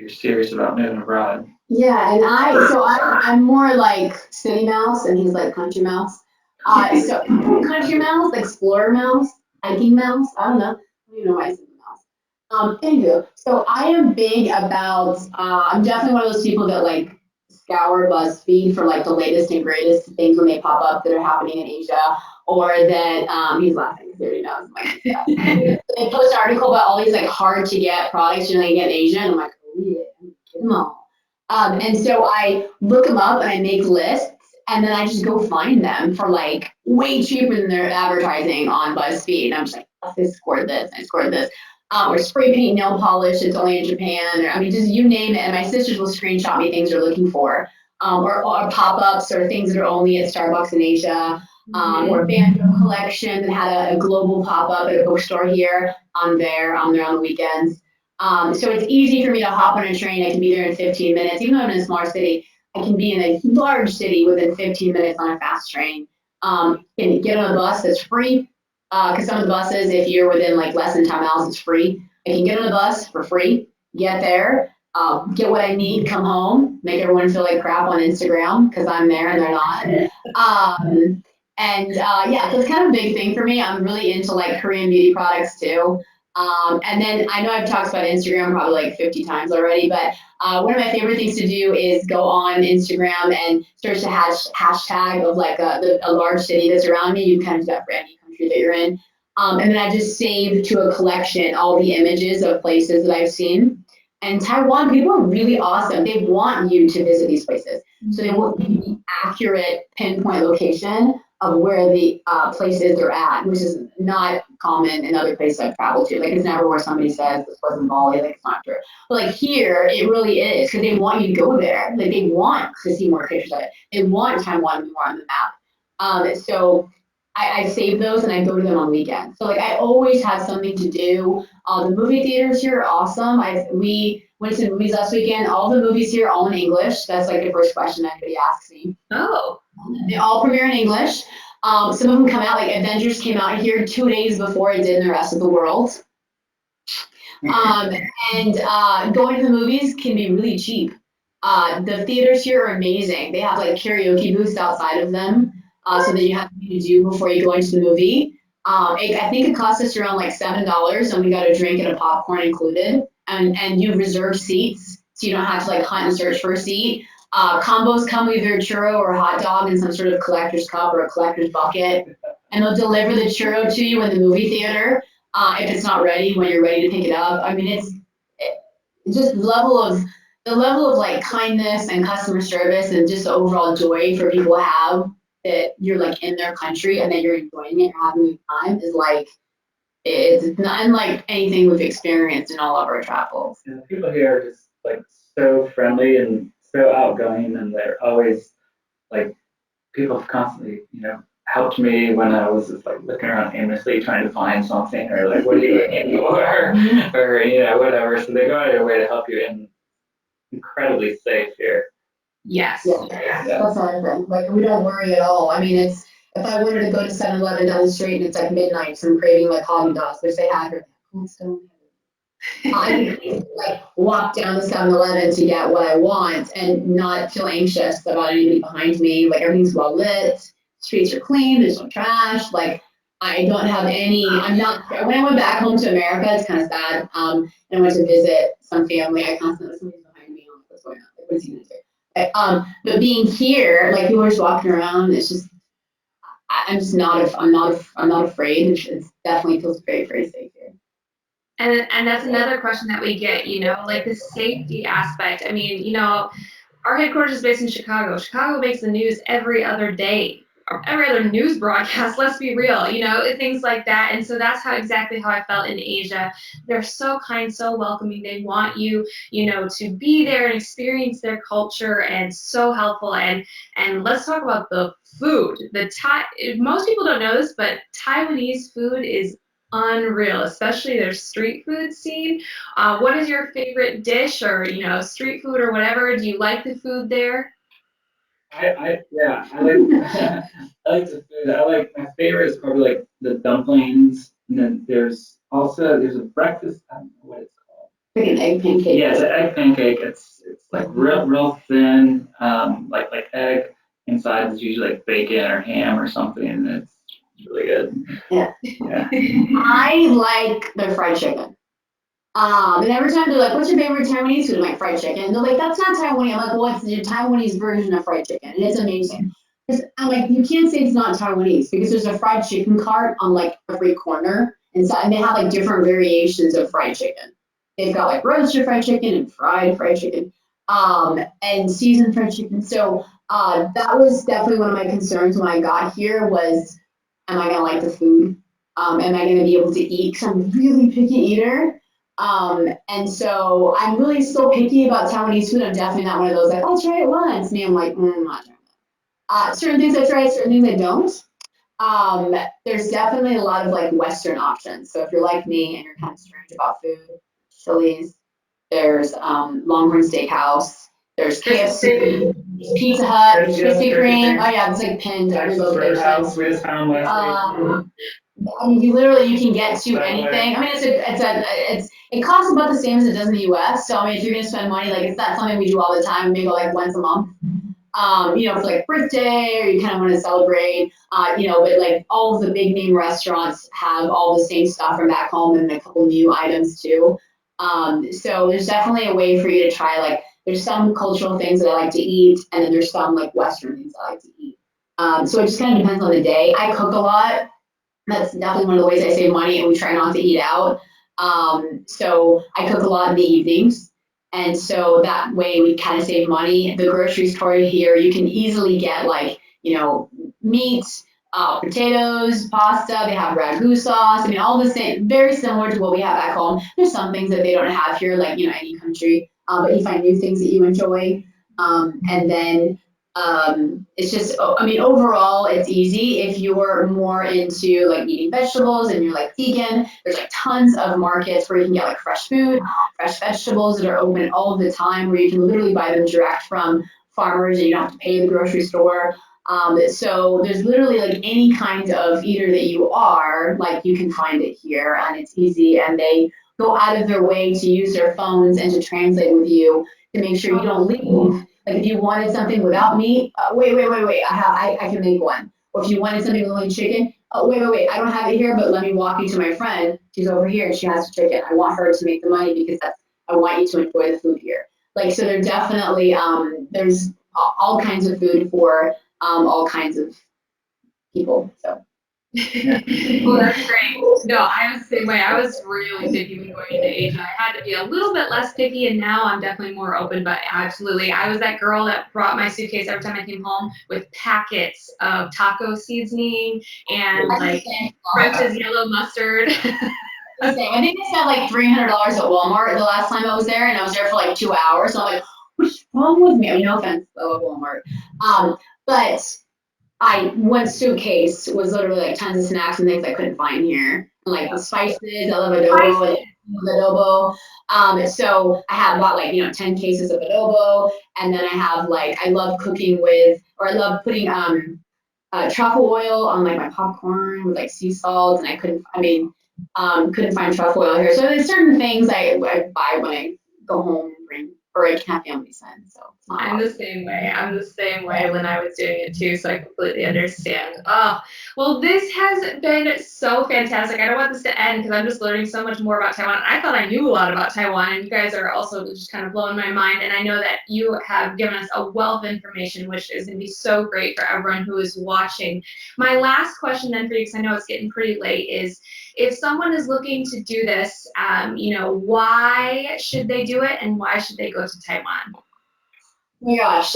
serious about moving abroad.
Yeah, and I'm more like city mouse, and he's like country mouse. So country mouse, explorer mouse, hiking mouse. I don't know. I don't even know why I said mouse. Anywho, so I am big about. I'm definitely one of those people that like scour BuzzFeed for like the latest and greatest things when they pop up that are happening in Asia, or that he's laughing because he already knows. Like, yeah. They post an article about all these like hard to get products you're gonna get in Asia, and I'm like, oh yeah, get them all. And so I look them up and I make lists, and then I just go find them for like way cheaper than their advertising on BuzzFeed. And I'm just like, oh, I scored this, I scored this. Or spray paint nail polish that's only in Japan, or I mean, just you name it. And my sisters will screenshot me things they're looking for, or pop-ups or things that are only at Starbucks in Asia, or banjo collection that had a global pop-up at a bookstore here on there on the weekends. So it's easy for me to hop on a train. I can be there in 15 minutes. Even though I'm in a smaller city, I can be in a large city within 15 minutes on a fast train. And get on a bus that's free. Because some of the buses, if you're within like less than 10 miles, it's free. I can get on a bus for free, get there, get what I need, come home, make everyone feel like crap on Instagram because I'm there and they're not. Yeah, so it's kind of a big thing for me. I'm really into like Korean beauty products too. And then I know I've talked about Instagram probably like 50 times already, but one of my favorite things to do is go on Instagram and search the hashtag of like a large city that's around me. You kind of do that for any country that you're in. And then I just save to a collection all the images of places that I've seen. And Taiwan, people are really awesome. They want you to visit these places. So they want the accurate pinpoint location of where the place is they're at, which is not common in other places I've traveled to. Like it's never where somebody says this was in Bali, like it's not true. But like here, it really is because they want you to go there. Like they want to see more pictures of it. They want Taiwan to be more on the map. So I save those and I go to them on weekends. So like I always have something to do. The movie theaters here are awesome. We went to the movies last weekend. All the movies here are all in English. That's like the first question anybody asks me.
Oh.
They all premiere in English. Some of them come out, like Avengers came out here 2 days before it did in the rest of the world. And going to the movies can be really cheap. The theaters here are amazing. They have like karaoke booths outside of them. So that you have something to do before you go into the movie. I think it cost us around like $7, and we got a drink and a popcorn included. And you reserve seats, so you don't have to like hunt and search for a seat. Combos come with either a churro or a hot dog in some sort of collector's cup or a collector's bucket, and they'll deliver the churro to you in the movie theater if it's not ready when you're ready to pick it up. I mean, it's just the level of like kindness and customer service and just the overall joy for people to have that you're like in their country and that you're enjoying it, you're having a good time is like, it's not unlike anything we've experienced in all of our travels.
And the people here are just like so friendly and so outgoing, and they're always like, people have constantly, helped me when I was just like looking around aimlessly trying to find something, or like, what are you looking for? Or, whatever. So they go out of their way to help you, and incredibly safe here.
Yes.
Yeah. That's another thing. Like we don't worry at all. I mean, it's if I wanted to go to 7-Eleven down the street and it's like midnight, so I'm craving like Haagen-Dazs, which they have here. I can like walk down the 7-Eleven to get what I want and not feel anxious about anybody behind me. Like everything's well lit, streets are clean, there's no trash. Like I don't have any. I'm not. When I went back home to America, it's kind of sad. And I went to visit some family. I constantly somebody's behind me. I'm like, what's going on? Like, what's he gonna do? But being here, like people are just walking around, it's just, I'm not afraid. It definitely feels very, very safe here.
And that's another question that we get, like the safety aspect. I mean, our headquarters is based in Chicago. Chicago makes the news every other day, or every other news broadcast, let's be real, things like that. And so that's exactly how I felt in Asia. They're so kind, so welcoming. They want you, to be there and experience their culture, and so helpful. And let's talk about the food. Most people don't know this, but Taiwanese food is unreal, especially their street food scene. What is your favorite dish, or street food or whatever? Do you like the food there?
I like I like the food. My favorite is probably like the dumplings, and then there's a breakfast. I don't know what it's called.
Like an egg pancake.
Yeah, it's an egg pancake. It's like real thin, like egg. Inside is usually like bacon or ham or something, and it's really good.
Yeah. I like their fried chicken. And every time they're like, what's your favorite Taiwanese food? I'm like, fried chicken. And they're like, that's not Taiwanese. I'm like, what's the Taiwanese version of fried chicken? And it's amazing. I'm like, you can't say it's not Taiwanese because there's a fried chicken cart on like every corner. And they have like different variations of fried chicken. They've got like roasted fried chicken and fried chicken, and seasoned fried chicken. So that was definitely one of my concerns when I got here was, am I going to like the food? Am I going to be able to eat? Because I'm a really picky eater. And so I'm really still picky about Taiwanese food. I'm definitely not one of those like, I'll try it once. Me, I'm like, I'm not trying that. Certain things I try, certain things I don't. There's definitely a lot of like Western options. So if you're like me and you're kind of strange about food, Chili's, there's Longhorn Steakhouse, there's KFC, there's Pizza Hut, Krispy Kreme. Oh yeah, it's like pinned to every location.
We just found last week.
I mean, you can get to anything. I mean, it costs about the same as it does in the U.S. So I mean, if you're gonna spend money, like it's not something we do all the time. We go like once a month, for like birthday, or you kind of want to celebrate, But like all of the big name restaurants have all the same stuff from back home and a couple new items too. So there's definitely a way for you to try. Like there's some cultural things that I like to eat, and then there's some like Western things I like to eat. So it just kind of depends on the day. I cook a lot. That's definitely one of the ways I save money, and we try not to eat out. So I cook a lot in the evenings. And so that way we kind of save money. The grocery store here, you can easily get like, meat, potatoes, pasta. They have ragu sauce. I mean, all the same, very similar to what we have back home. There's some things that they don't have here, like, any country, but you find new things that you enjoy. And then it's just, I mean, overall, it's easy if you're more into like eating vegetables and you're like vegan. There's like tons of markets where you can get like fresh food, fresh vegetables that are open all the time, where you can literally buy them direct from farmers and you don't have to pay the grocery store. So there's literally like any kind of eater that you are, like you can find it here, and it's easy. And they go out of their way to use their phones and to translate with you to make sure you don't leave. Like if you wanted something without meat, wait, I can make one. Or if you wanted something with only chicken, wait, I don't have it here, but let me walk you to my friend. She's over here and she has chicken. I want her to make the money because I want you to enjoy the food here. Like, so they're definitely, there's all kinds of food for all kinds of people. So.
Well, that's great. No, I was the same way. I was really picky when going into Asia. I had to be a little bit less picky, and now I'm definitely more open. But absolutely, I was that girl that brought my suitcase every time I came home with packets of taco seasoning and like French's yellow mustard.
I think they spent like $300 at Walmart the last time I was there, and I was there for like 2 hours. So I'm like, what's wrong with me? I mean, no offense, I love Walmart. But one suitcase was literally like tons of snacks and things I couldn't find here. And like the spices, I love adobo. So I have about like, 10 cases of adobo. And then I have like, I love cooking with, or I love putting truffle oil on like my popcorn with like sea salt. And couldn't find truffle oil here. So there's certain things I buy when I go home and bring, or I can have family send. So
I'm the same way. I'm the same way when I was doing it too, so I completely understand. Oh, well, this has been so fantastic. I don't want this to end because I'm just learning so much more about Taiwan. I thought I knew a lot about Taiwan, and you guys are also just kind of blowing my mind. And I know that you have given us a wealth of information, which is going to be so great for everyone who is watching. My last question then for you, because I know it's getting pretty late, is if someone is looking to do this, why should they do it, and why should they go to Taiwan?
Oh my gosh,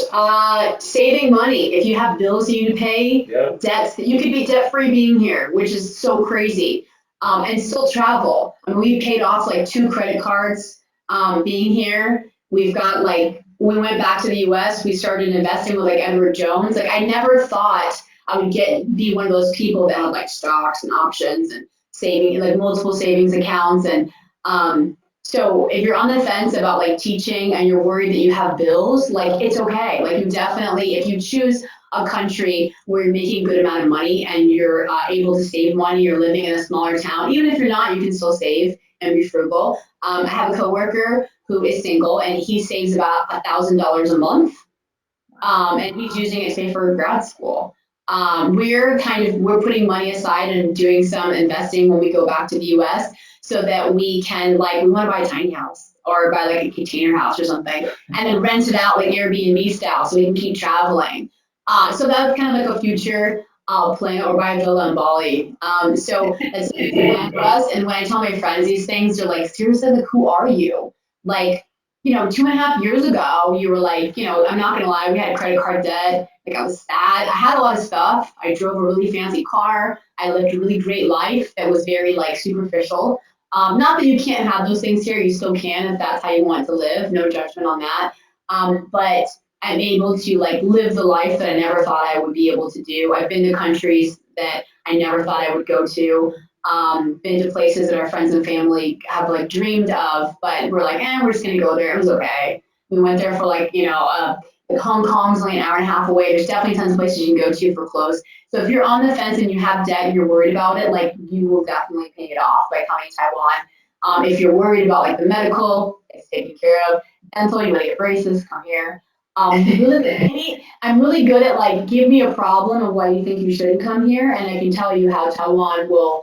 saving money. If you have bills you need to pay, debts, you could be debt free being here, which is so crazy. And still travel. I mean, we paid off like 2 credit cards being here. We've got like, when we went back to the US, we started investing with like Edward Jones. Like, I never thought I would be one of those people that had like stocks and options and saving, like multiple savings accounts. And so if you're on the fence about like teaching and you're worried that you have bills, like it's okay. Like, you definitely, if you choose a country where you're making a good amount of money and you're able to save money, you're living in a smaller town, even if you're not, you can still save and be frugal. I have a coworker who is single and he saves about $1,000 a month. And he's using it to pay for grad school. We're putting money aside and doing some investing when we go back to the US so that we can, like, we want to buy a tiny house or buy like a container house or something and then rent it out like Airbnb style so we can keep traveling. So that's kind of like a future plan, or buy a villa in Bali. So that's a plan for us. And when I tell my friends these things, they're like, seriously, like, who are you? Like, 2.5 years ago, you were like, I'm not going to lie, we had credit card debt. Like, I was sad. I had a lot of stuff. I drove a really fancy car. I lived a really great life that was very like superficial. Not that you can't have those things here. You still can if that's how you want to live. No judgment on that. But I'm able to like live the life that I never thought I would be able to do. I've been to countries that I never thought I would go to. Been to places that our friends and family have like dreamed of, but we're like, we're just gonna go there. It was okay. We went there for like, like Hong Kong's only an hour and a half away. There's definitely tons of places you can go to for close. So if you're on the fence and you have debt and you're worried about it, like, you will definitely pay it off by coming to Taiwan. If you're worried about like the medical, it's taken care of. Dental, you want to get braces, come here. I'm really good at like, give me a problem of why you think you shouldn't come here, and I can tell you how Taiwan will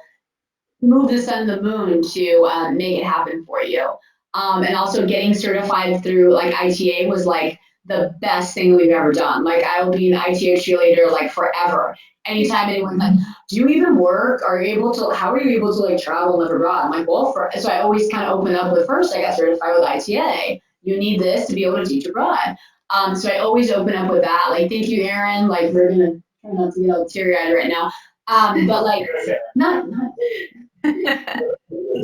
move the sun and the moon to make it happen for you. And also getting certified through like ITA was like the best thing we've ever done. Like I will be an ITA cheerleader like forever. Anytime anyone's like, do you even work? How are you able to like travel and live abroad? I'm like, well, so I always kind of open up with first, I got certified with ITA. You need this to be able to teach abroad. So I always open up with that. Like, thank you, Aaron. Like, we're going to try not to get all teary-eyed right now. But like, not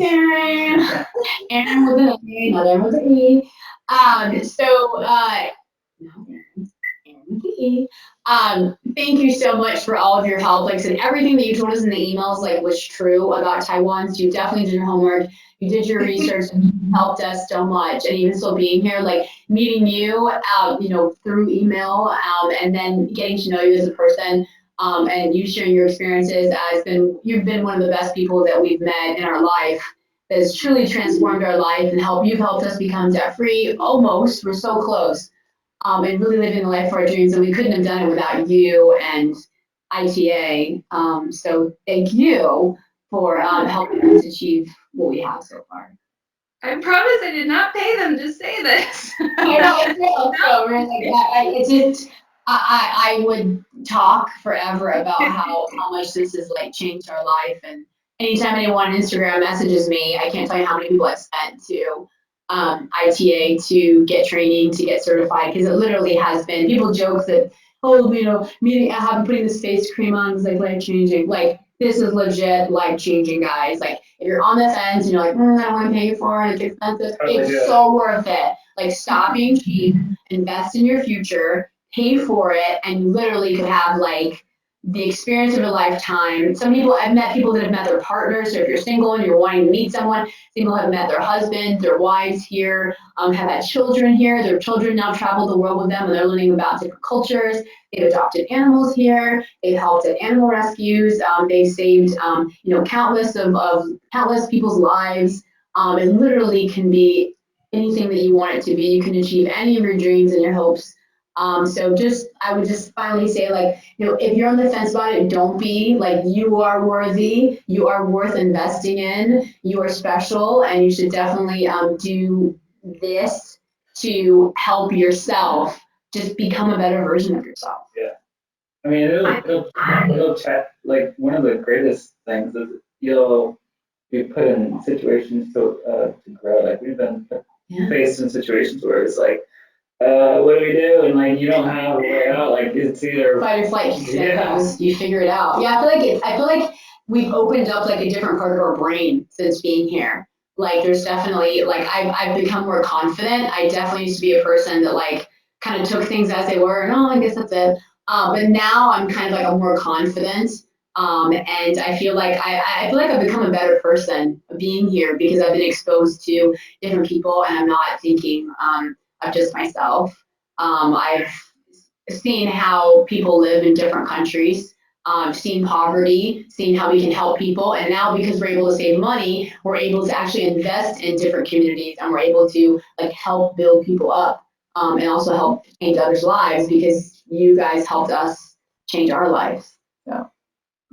Aaron. Aaron with an A, not Aaron with an E. Thank you so much for all of your help. Like I said, everything that you told us in the emails like was true about Taiwan. So you definitely did your homework. You did your research and you helped us so much. And even still being here, like meeting you, through email, and then getting to know you as a person, and you sharing your experiences you've been one of the best people that we've met in our life. That has truly transformed our life and you've helped us become debt free. Almost, we're so close. And really living the life of our dreams. And we couldn't have done it without you and ITA. So thank you for helping us achieve what we have so far.
I promise I did not pay them to say this.
I would talk forever about how much this has like changed our life. And anytime anyone on Instagram messages me, I can't tell you how many people I've sent to ITA to get training, to get certified, because it literally has been. People joke that, putting this face cream on is like life changing. Like this is legit life changing, guys. Like if you're on the fence and you're like, I don't want to pay for it, it's expensive. It's so worth it. Like stop being cheap, invest in your future, pay for it, and you literally could have like the experience of a lifetime. I've met people that have met their partners. So if you're single and you're wanting to meet someone, people have met their husbands, their wives here, have had children here. Their children now travel the world with them and they're learning about different cultures. They've adopted animals here. They've helped at animal rescues. They've saved, countless people's lives. It literally can be anything that you want it to be. You can achieve any of your dreams and your hopes. I would just finally say, like, if you're on the fence about it, don't be. Like, you are worthy. You are worth investing in. You are special, and you should definitely do this to help yourself just become a better version of yourself.
Yeah. I mean, it'll check, like, one of the greatest things is you'll be put in situations to grow. Like, we've been faced in situations where it's like, what do we do? And like you don't have a way out. Like it's either
fight or flight. You figure it out. Yeah, I feel like we've opened up like a different part of our brain since being here. Like there's definitely like I've become more confident. I definitely used to be a person that like kind of took things as they were and I guess that's it. But now I'm kind of like I'm more confident. And I feel like I've become a better person being here because I've been exposed to different people and I'm not thinking of just myself. I've seen how people live in different countries, seen poverty, seen how we can help people. And now because we're able to save money, we're able to actually invest in different communities and we're able to like help build people up and also help change others' lives because you guys helped us change our lives. So.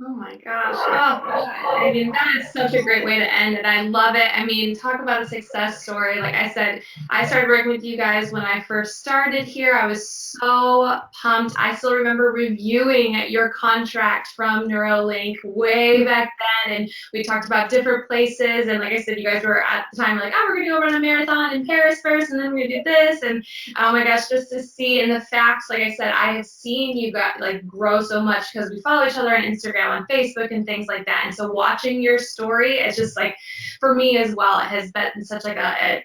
Oh my gosh. Oh, I mean, that is such a great way to end it. I love it. I mean, talk about a success story. Like I said, I started working with you guys when I first started here. I was so pumped. I still remember reviewing your contract from Neuralink way back then. And we talked about different places. And like I said, you guys were at the time like, we're going to go run a marathon in Paris first, and then we're going to do this. And oh my gosh, just to see, and the facts, like I said, I have seen you guys like grow so much because we follow each other on Instagram, on Facebook and things like that. And so watching your story, it's just like, for me as well, it has been such like a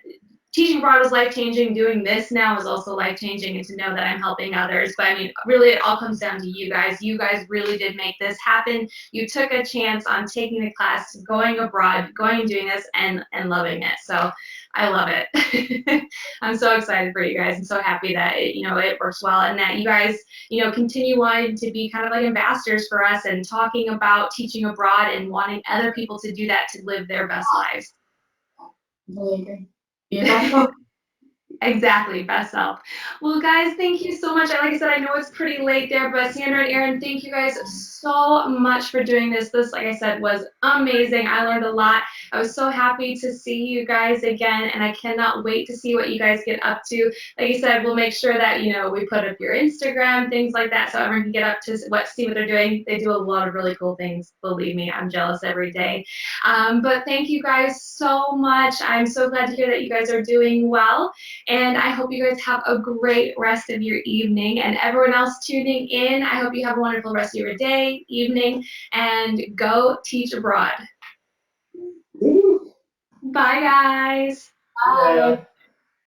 teaching abroad was life-changing. Doing this now is also life-changing, and to know that I'm helping others. But I mean, really, it all comes down to you guys. You guys really did make this happen. You took a chance on taking the class, going abroad, going and doing this, and loving it. So I love it. I'm so excited for you guys. I'm so happy that it works well, and that you guys continue wanting to be kind of like ambassadors for us and talking about teaching abroad and wanting other people to do that, to live their best lives.
Totally agree.
Exactly, best self. Well, guys, thank you so much. Like I said, I know it's pretty late there, but Sandra and Aaron, thank you guys so much for doing this. This, like I said, was amazing. I learned a lot. I was so happy to see you guys again, and I cannot wait to see what you guys get up to. Like you said, we'll make sure that, you know, we put up your Instagram, things like that, so everyone can get up to see what they're doing. They do a lot of really cool things. Believe me, I'm jealous every day. But thank you guys so much. I'm so glad to hear that you guys are doing well. And I hope you guys have a great rest of your evening. And everyone else tuning in, I hope you have a wonderful rest of your day, evening, and go teach abroad. Bye, guys.
Bye.